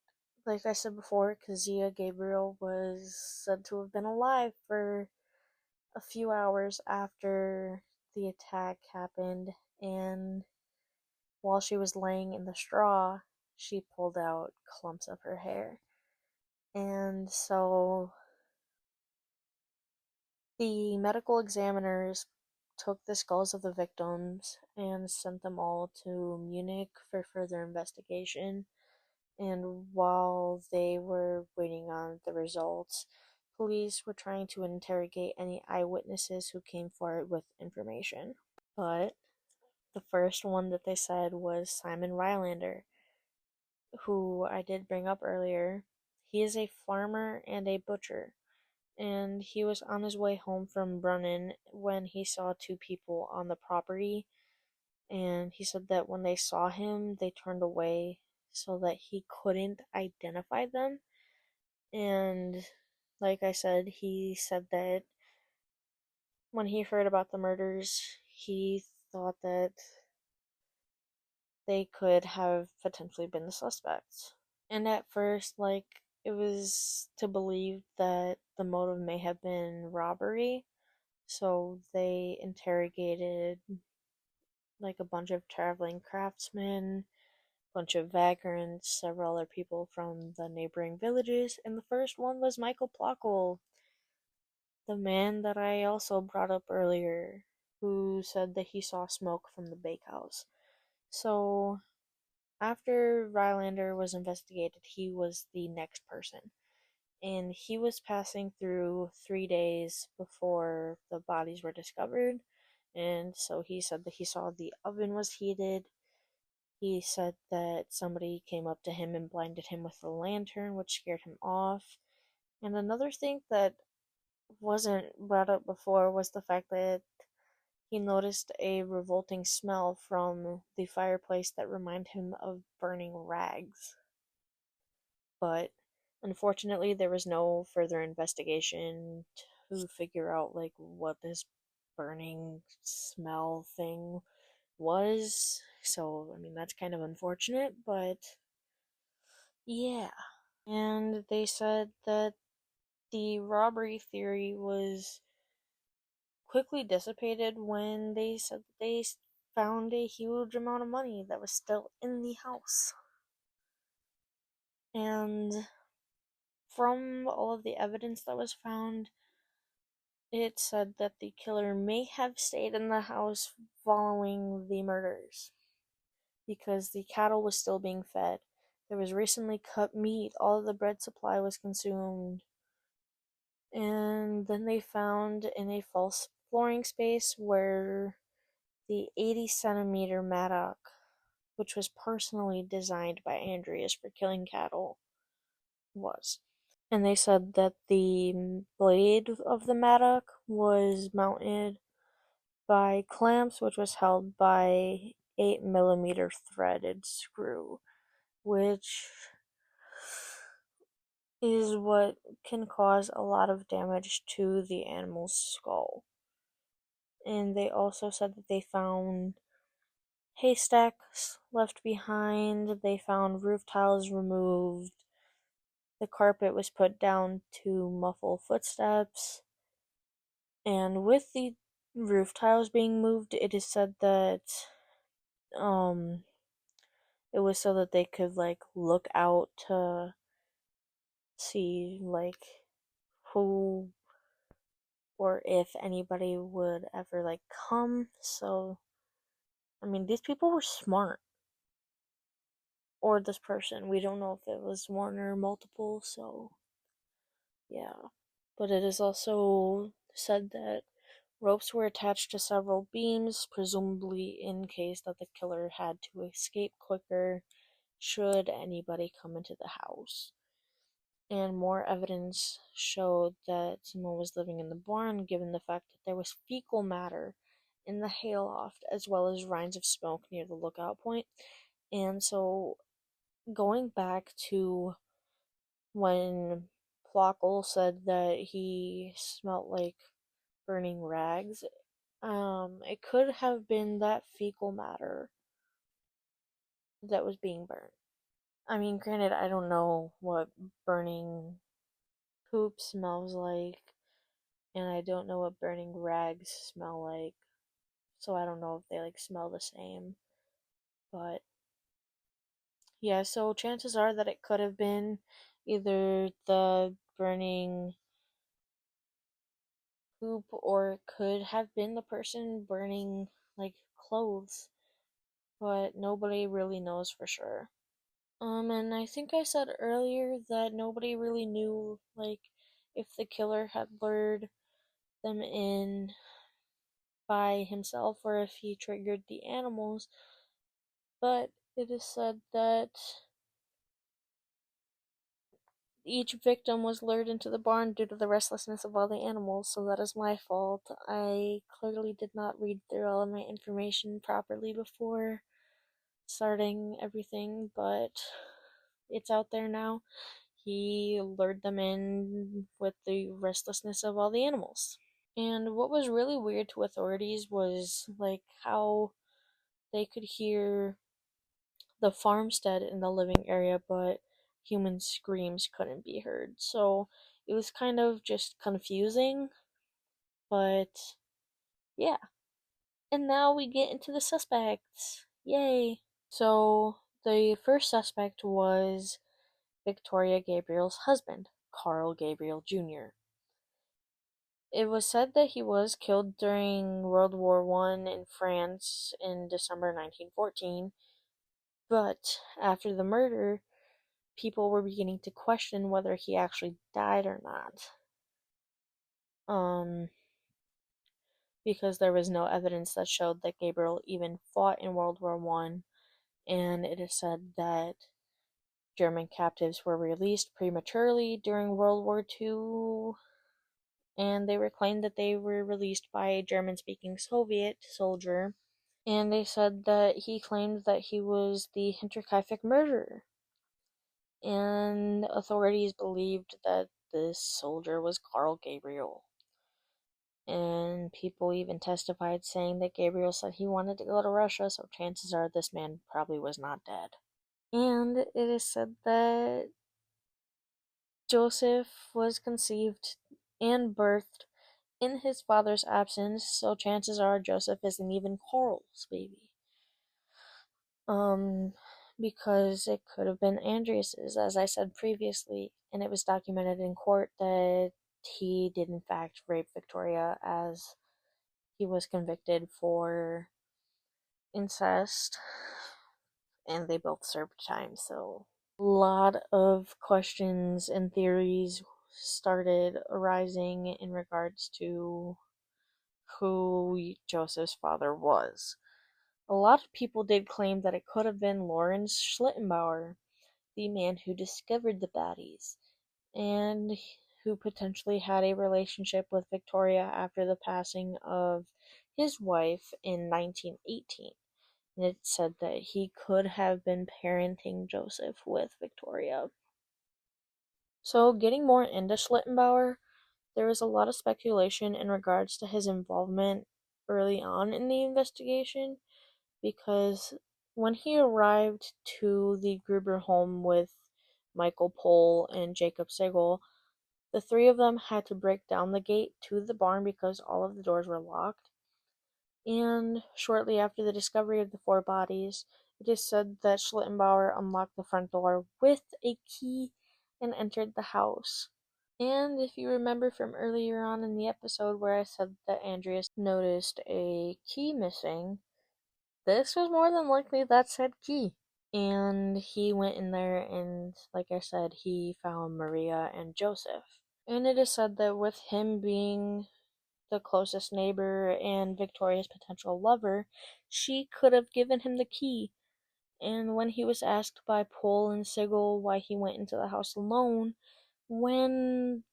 like I said before, Kazia Gabriel was said to have been alive for a few hours after the attack happened, and while she was laying in the straw, she pulled out clumps of her hair. And so the medical examiners took the skulls of the victims and sent them all to Munich for further investigation. And while they were waiting on the results, police were trying to interrogate any eyewitnesses who came forward with information. But the first one that they said was Simon Rylander, who I did bring up earlier. He is a farmer and a butcher, and he was on his way home from Brunnen when he saw two people on the property And he said that when they saw him, they turned away so that he couldn't identify them. And like I said, he said that when he heard about the murders, he thought that they could have potentially been the suspects. And at first, like, it was to believe that the motive may have been robbery. So they interrogated like a bunch of traveling craftsmen, bunch of vagrants, several other people from the neighboring villages, and the first one was Michael Plockle, the man that I also brought up earlier, who said that he saw smoke from the bakehouse. So after Rylander was investigated, he was the next person. And he was passing through 3 days before the bodies were discovered. And so he said that he saw the oven was heated. He said that somebody came up to him and blinded him with a lantern, which scared him off. And another thing that wasn't brought up before was the fact that he noticed a revolting smell from the fireplace that reminded him of burning rags. But unfortunately, there was no further investigation to figure out like what this burning smell thing was. So, I mean, that's kind of unfortunate, but yeah. And they said that the robbery theory was quickly dissipated when they said that they found a huge amount of money that was still in the house. And from all of the evidence that was found, it said that the killer may have stayed in the house following the murders because the cattle was still being fed. There was recently cut meat, all of the bread supply was consumed. And then they found in a false flooring space where the 80 centimeter mattock, which was personally designed by Andreas for killing cattle, was. And they said that the blade of the mattock was mounted by clamps, which was held by 8 millimeter threaded screw, which is what can cause a lot of damage to the animal's skull. And they also said that they found haystacks left behind, they found roof tiles removed, the carpet was put down to muffle footsteps, and with the roof tiles being moved, it is said that um it was so that they could like look out to see like who or if anybody would ever like come. So I mean, these people were smart. Or this person. We don't know if it was one or multiple, so yeah. But it is also said that ropes were attached to several beams, presumably in case that the killer had to escape quicker should anybody come into the house. And more evidence showed that someone was living in the barn, given the fact that there was fecal matter in the hayloft, as well as rinds of smoke near the lookout point. And so, going back to when Plockle said that he smelt like burning rags, it could have been that fecal matter that was being burnt. I mean, granted, I don't know what burning poop smells like, and I don't know what burning rags smell like, so I don't know if they like smell the same. But yeah, so chances are that it could have been either the burning poop or it could have been the person burning like clothes, but nobody really knows for sure. And I think I said earlier that nobody really knew like if the killer had lured them in by himself or if he triggered the animals, but it is said that each victim was lured into the barn due to the restlessness of all the animals, so that is my fault. I clearly did not read through all of my information properly before starting everything, but it's out there now. He lured them in with the restlessness of all the animals. And what was really weird to authorities was like how they could hear the farmstead in the living area, but human screams couldn't be heard. So it was kind of just confusing, but yeah. And now we get into the suspects. Yay! So the first suspect was Victoria Gabriel's husband, Carl Gabriel Jr. It was said that he was killed during World War I in France in December 1914, but after the murder, people were beginning to question whether he actually died or not. Because there was no evidence that showed that Gabriel even fought in World War I, and it is said that German captives were released prematurely during World War II, and they were claimed that they were released by a German-speaking Soviet soldier, and they said that he claimed that he was the Hinterkaifeck murderer, and authorities believed that this soldier was Carl Gabriel. And people even testified saying that Gabriel said he wanted to go to Russia, so chances are this man probably was not dead. And it is said that Joseph was conceived and birthed in his father's absence, so chances are Joseph isn't even Carl's baby. Because it could have been Andreas's, as I said previously, and it was documented in court that he did in fact rape Victoria, as he was convicted for incest, and they both served time, so a lot of questions and theories started arising in regards to who Joseph's father was. A lot of people did claim that it could have been Lawrence Schlittenbauer, the man who discovered the baddies, and who potentially had a relationship with Victoria after the passing of his wife in 1918. And it said that he could have been parenting Joseph with Victoria. So, getting more into Schlittenbauer, there was a lot of speculation in regards to his involvement early on in the investigation, because when he arrived to the Gruber home with Michael Pohl and Jacob Sigel, the three of them had to break down the gate to the barn because all of the doors were locked. And shortly after the discovery of the four bodies, it is said that Schlittenbauer unlocked the front door with a key and entered the house. And if you remember from earlier on in the episode where I said that Andreas noticed a key missing, this was more than likely that said key. And he went in there and, like I said, he found Maria and Joseph. And it is said that with him being the closest neighbor and Victoria's potential lover, she could have given him the key. And when he was asked by Pohl and Sigel why he went into the house alone, when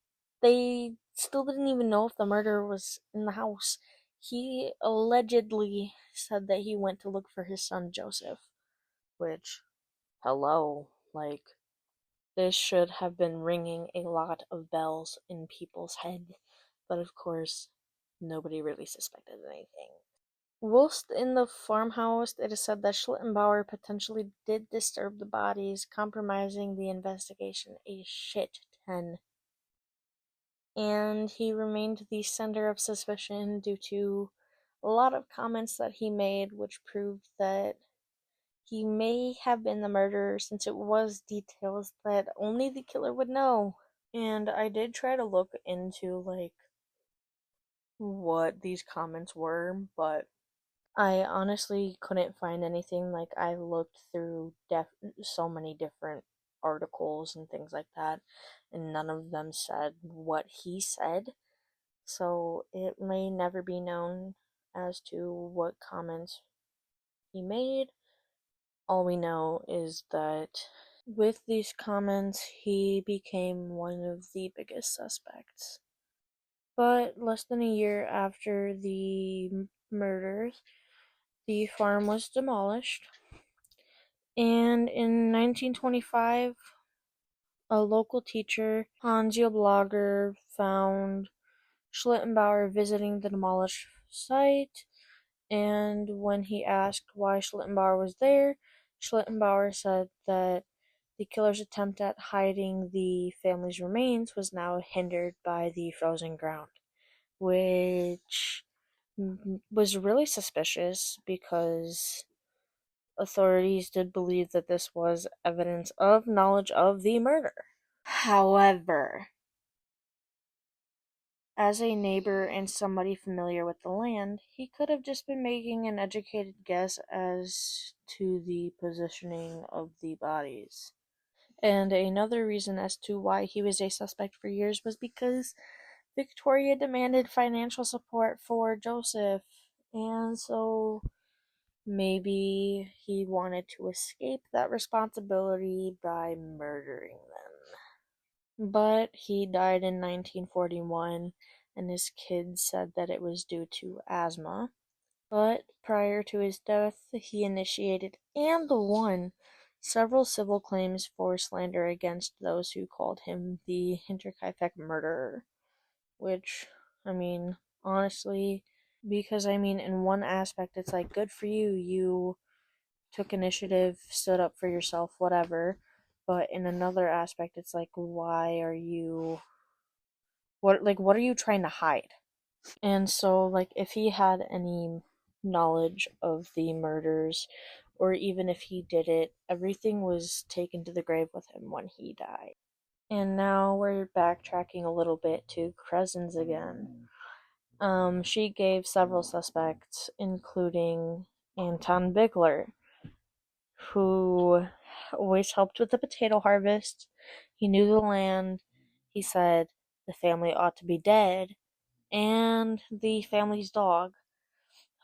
they still didn't even know if the murderer was in the house, he allegedly said that he went to look for his son Joseph. Which, hello, like, this should have been ringing a lot of bells in people's heads. But of course, nobody really suspected anything. Whilst in the farmhouse, it is said that Schlittenbauer potentially did disturb the bodies, compromising the investigation a shit ton. And he remained the center of suspicion due to a lot of comments that he made, which proved that he may have been the murderer, since it was details that only the killer would know. And I did try to look into, like, what these comments were, but I honestly couldn't find anything. Like, I looked through so many different articles and things like that, and none of them said what he said. So it may never be known as to what comments he made. All we know is that With these comments, he became one of the biggest suspects. But less than a year after the murders, the farm was demolished. And in 1925, a local teacher, Blogger, found Schlittenbauer visiting the demolished site, and when he asked why Schlittenbauer was there, Schlittenbauer said that the killer's attempt at hiding the family's remains was now hindered by the frozen ground, which was really suspicious because authorities did believe that this was evidence of knowledge of the murder. However, as a neighbor and somebody familiar with the land, he could have just been making an educated guess as to the positioning of the bodies. And another reason as to why he was a suspect for years was because Victoria demanded financial support for Joseph, and so maybe he wanted to escape that responsibility by murdering them. But he died in 1941, and his kids said that it was due to asthma. But prior to his death, he initiated and won several civil claims for slander against those who called him the Hinterkaifeck murderer. Which, I mean, honestly, because in one aspect, it's like, good for you, you took initiative, stood up for yourself, whatever. But in another aspect, it's like, why are you, what are you trying to hide? And so, if he had any knowledge of the murders, or even if he did it, everything was taken to the grave with him when he died. And now we're backtracking a little bit to Crescens again. She gave several suspects, including Anton Bigler, who always helped with the potato harvest. He knew the land. He said the family ought to be dead. And the family's dog,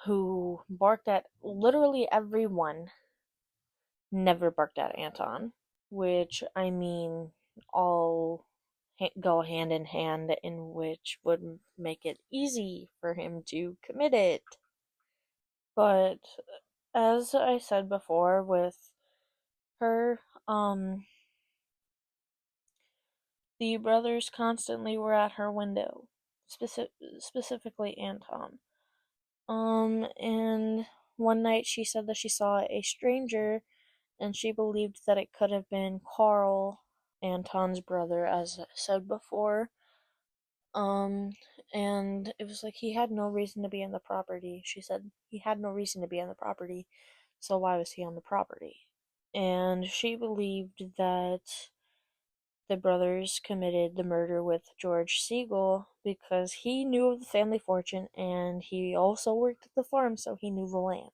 who barked at literally everyone, never barked at Anton. Which, all go hand in hand, in which would make it easy for him to commit it. But as I said before, with her, the brothers constantly were at her window, specifically Anton. And one night she said that she saw a stranger, and she believed that it could have been Carl, Anton's brother, as I said before. Um, and it was like he had no reason to be on the property. She said he had no reason to be on the property, so why was he on the property? And she believed that the brothers committed the murder with George Siegel because he knew of the family fortune and he also worked at the farm, so he knew the land.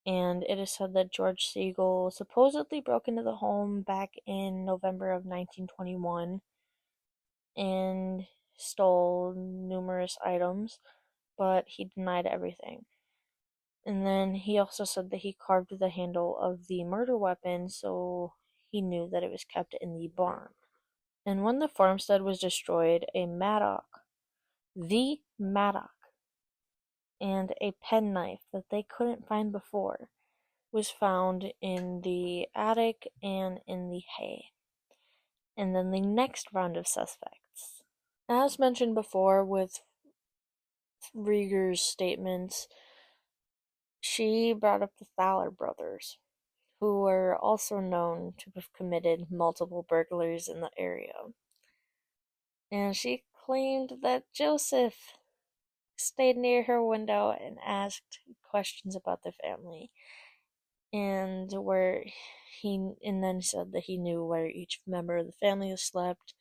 And it is said that George Siegel supposedly broke into the home back in November of 1921 and stole numerous items, but he denied everything. And then he also said that he carved the handle of the murder weapon, so he knew that it was kept in the barn. And when the farmstead was destroyed, the mattock, and a penknife that they couldn't find before was found in the attic and in the hay. And then the next round of suspects. As mentioned before with Rieger's statements, she brought up the Thaler brothers, who were also known to have committed multiple burglaries in the area. And she claimed that Joseph stayed near her window and asked questions about the family, and then said that he knew where each member of the family slept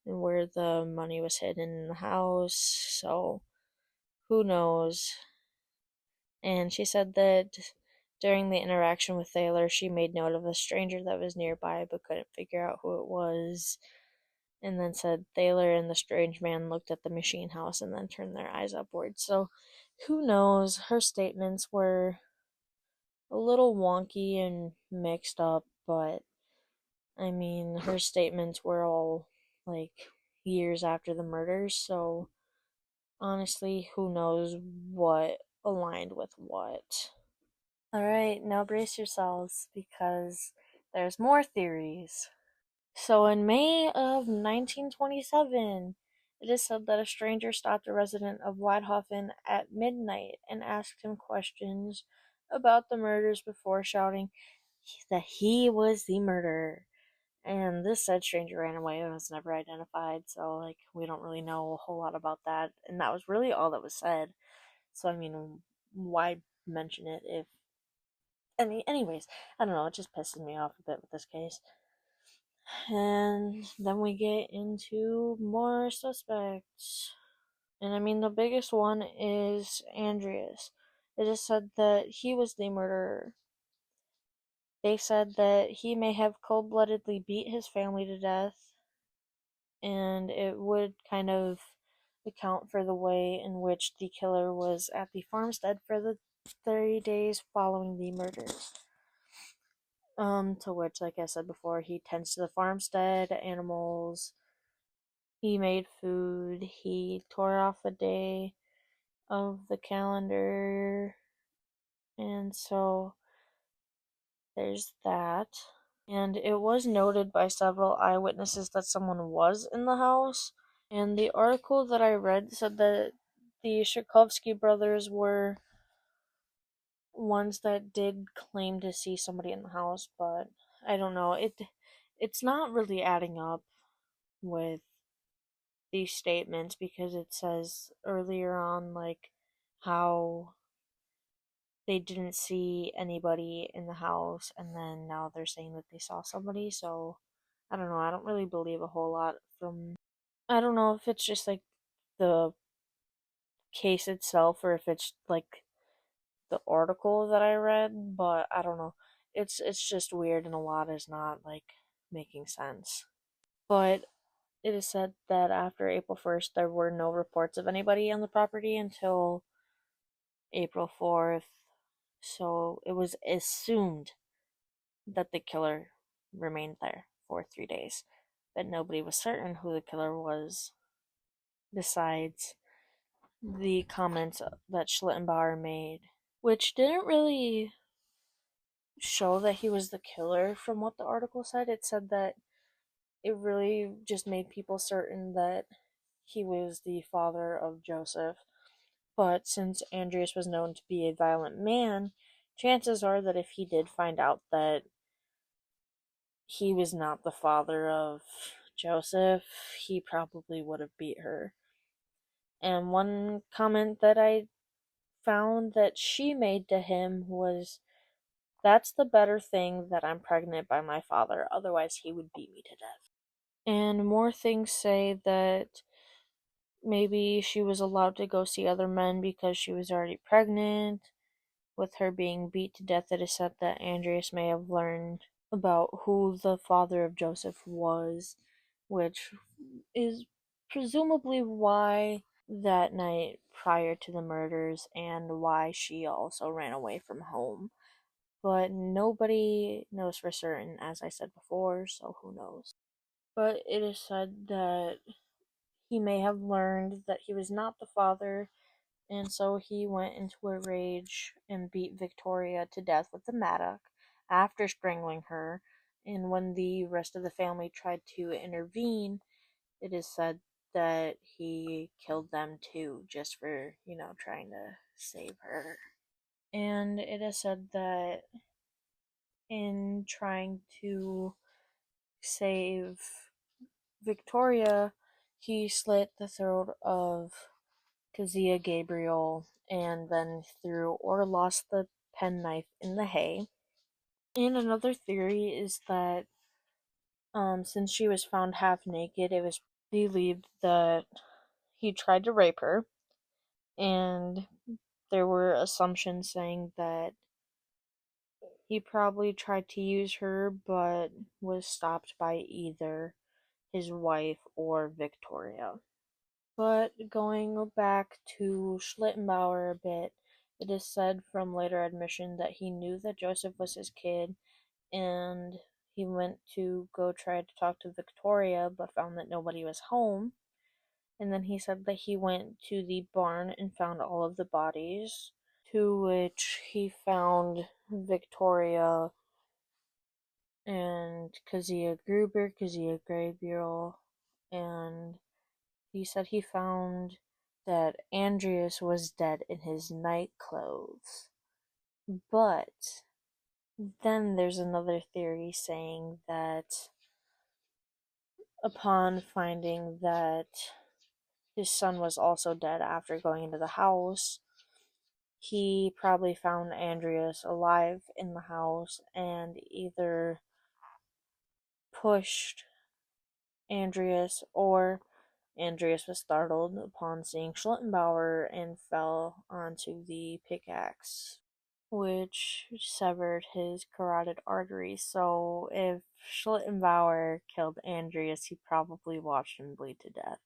and where the money was hidden in the house, so who knows. And she said that during the interaction with Thaler, she made note of a stranger that was nearby but couldn't figure out who it was, and then said Thaler and the strange man looked at the machine house and then turned their eyes upwards. So who knows? Her statements were a little wonky and mixed up, but I mean, her statements were all like years after the murders, so honestly, who knows what aligned with what. Alright, now brace yourselves because there's more theories. So in May of 1927, it is said that a stranger stopped a resident of Weidhofen at midnight and asked him questions about the murders before shouting that he was the murderer. And this said stranger ran away and was never identified, so like we don't really know a whole lot about that. And that was really all that was said. So I mean, why mention it if anyways, I don't know, it just pisses me off a bit with this case. And then we get into more suspects. And I mean, the biggest one is Andreas. It is said that he was the murderer. They said that he may have cold bloodedly beat his family to death, and it would kind of account for the way in which the killer was at the farmstead for the 30 days following the murders. To which, like I said before, he tends to the farmstead, animals, he made food, he tore off a day of the calendar, and so there's that. And it was noted by several eyewitnesses that someone was in the house, and the article that I read said that the Tchaikovsky brothers were ones that did claim to see somebody in the house, but I don't know. It's not really adding up with these statements because it says earlier on like how they didn't see anybody in the house and then now they're saying that they saw somebody, so I don't know. I don't really believe a whole lot from I don't know if it's just like the case itself or if it's like the article that I read, but I don't know. It's just weird and a lot is not like making sense. But it is said that after April 1st, there were no reports of anybody on the property until April 4th, so it was assumed that the killer remained there for 3 days. But nobody was certain who the killer was, besides the comments that Schlittenbauer made, which didn't really show that he was the killer from what the article said. It said that it really just made people certain that he was the father of Joseph. But since Andreas was known to be a violent man, chances are that if he did find out that he was not the father of Joseph, he probably would have beat her. And one comment that I found that she made to him was, "That's the better thing that I'm pregnant by my father, otherwise he would beat me to death." And more things say that maybe she was allowed to go see other men because she was already pregnant. With her being beat to death, it is said that Andreas may have learned about who the father of Joseph was, which is presumably why that night prior to the murders and why she also ran away from home. But nobody knows for certain, as I said before, so who knows. But it is said that he may have learned that he was not the father, and so he went into a rage and beat Victoria to death with the mattock after strangling her. And when the rest of the family tried to intervene, it is said that he killed them too, just for, trying to save her. And it is said that in trying to save Victoria, he slit the throat of Kezia Gabriel and then threw or lost the penknife in the hay. And another theory is that since she was found half naked, it was believed that he tried to rape her, and there were assumptions saying that he probably tried to use her but was stopped by either his wife or Victoria. But going back to Schlittenbauer a bit, it is said from later admission that he knew that Joseph was his kid and he went to go try to talk to Victoria, but found that nobody was home. And then he said that he went to the barn and found all of the bodies, to which he found Victoria and Kezia Gruber, Kezia Gabriel, and he said he found that Andreas was dead in his night clothes. But then there's another theory saying that upon finding that his son was also dead after going into the house, he probably found Andreas alive in the house and either pushed Andreas, or Andreas was startled upon seeing Schlittenbauer and fell onto the pickaxe, which severed his carotid artery. So if Schlittenbauer killed Andreas, he probably watched him bleed to death.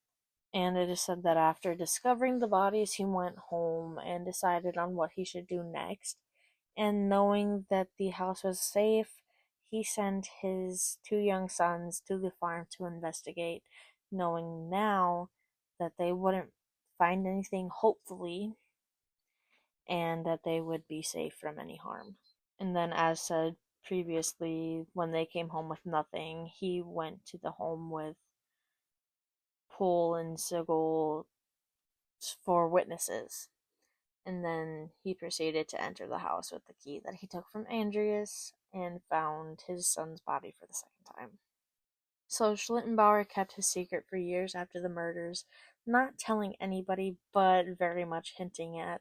And it is said that after discovering the bodies, he went home and decided on what he should do next. And knowing that the house was safe, he sent his two young sons to the farm to investigate, knowing now that they wouldn't find anything, hopefully, and that they would be safe from any harm. And then, as said previously, when they came home with nothing, he went to the home with Poole and Sigel for witnesses. And then he proceeded to enter the house with the key that he took from Andreas and found his son's body for the second time. So Schlittenbauer kept his secret for years after the murders, not telling anybody, but very much hinting at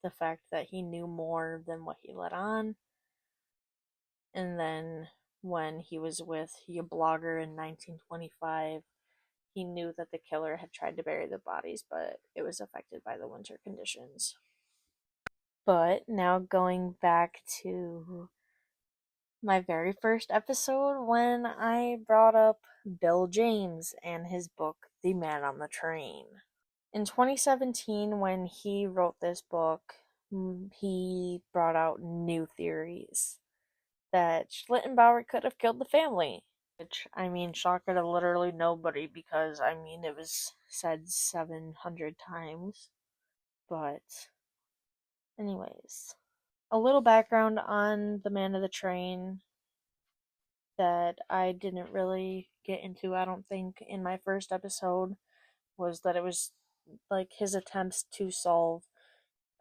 the fact that he knew more than what he let on. And then when he was with a blogger in 1925, he knew that the killer had tried to bury the bodies, but it was affected by the winter conditions. But now going back to my very first episode when I brought up Bill James and his book, The Man on the Train. In 2017, when he wrote this book, he brought out new theories that Schlittenbauer could have killed the family. Which, I mean, shocker to literally nobody because, I mean, it was said 700 times. But, anyways, a little background on the Man of the Train that I didn't really get into, I don't think, in my first episode, was that it was like his attempts to solve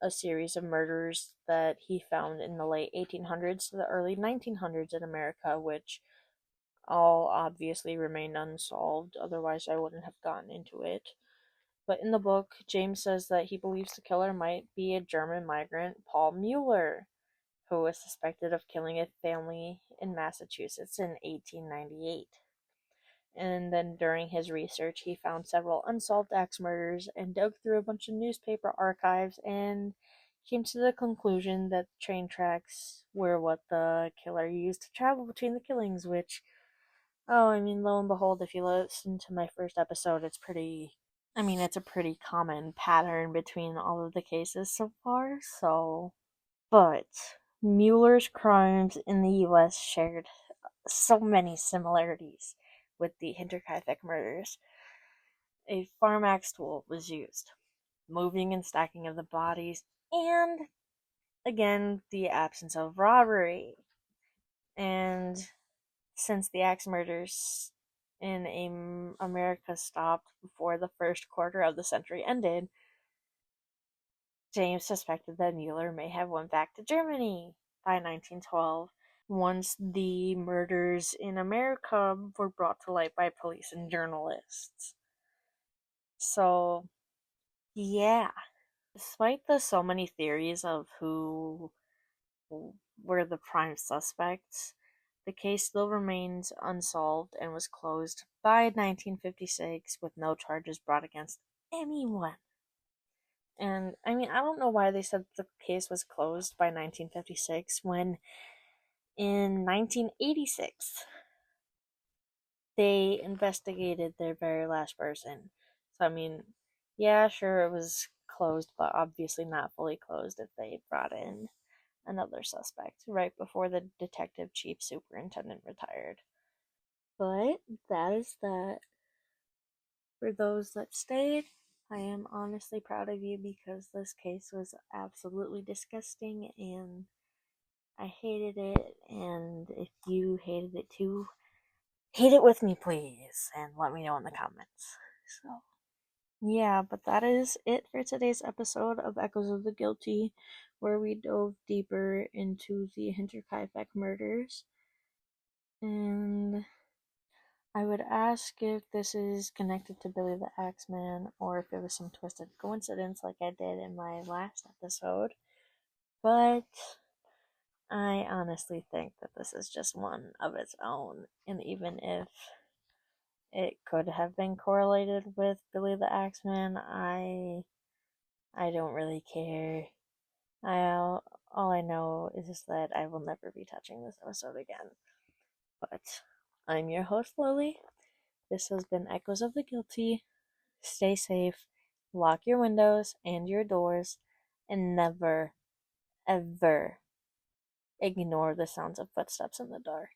a series of murders that he found in the late 1800s to the early 1900s in America, which all obviously remained unsolved, otherwise I wouldn't have gotten into it. But in the book, James says that he believes the killer might be a German migrant, Paul Mueller, who was suspected of killing a family in Massachusetts in 1898. And then during his research, he found several unsolved axe murders and dug through a bunch of newspaper archives and came to the conclusion that train tracks were what the killer used to travel between the killings, which, oh, I mean, lo and behold, if you listen to my first episode, it's a pretty common pattern between all of the cases so far, so. But Mueller's crimes in the US shared so many similarities with the Hinterkaifeck murders. A farm axe tool was used, moving and stacking of the bodies, and again, the absence of robbery. And since the axe murders in America stopped before the first quarter of the century ended, James suspected that Mueller may have went back to Germany by 1912, once the murders in America were brought to light by police and journalists. So, yeah. Despite the so many theories of who were the prime suspects, the case still remains unsolved and was closed by 1956 with no charges brought against anyone. And, I mean, I don't know why they said the case was closed by 1956 when in 1986 they investigated their very last person. So, I mean, yeah, sure, it was closed, but obviously not fully closed if they brought in another suspect right before the detective chief superintendent retired. But that is that. For those that stayed, I am honestly proud of you because this case was absolutely disgusting and I hated it. And if you hated it too, hate it with me, please, and let me know in the comments. So, yeah, but that is it for today's episode of Echoes of the Guilty, where we dove deeper into the Hinterkaifeck murders. And I would ask if this is connected to Billy the Axeman or if it was some twisted coincidence like I did in my last episode. But I honestly think that this is just one of its own. And even if it could have been correlated with Billy the Axeman, I don't really care. All I know is just that I will never be touching this episode again. But I'm your host, Lily. This has been Echoes of the Guilty. Stay safe, lock your windows and your doors, and never, ever ignore the sounds of footsteps in the dark.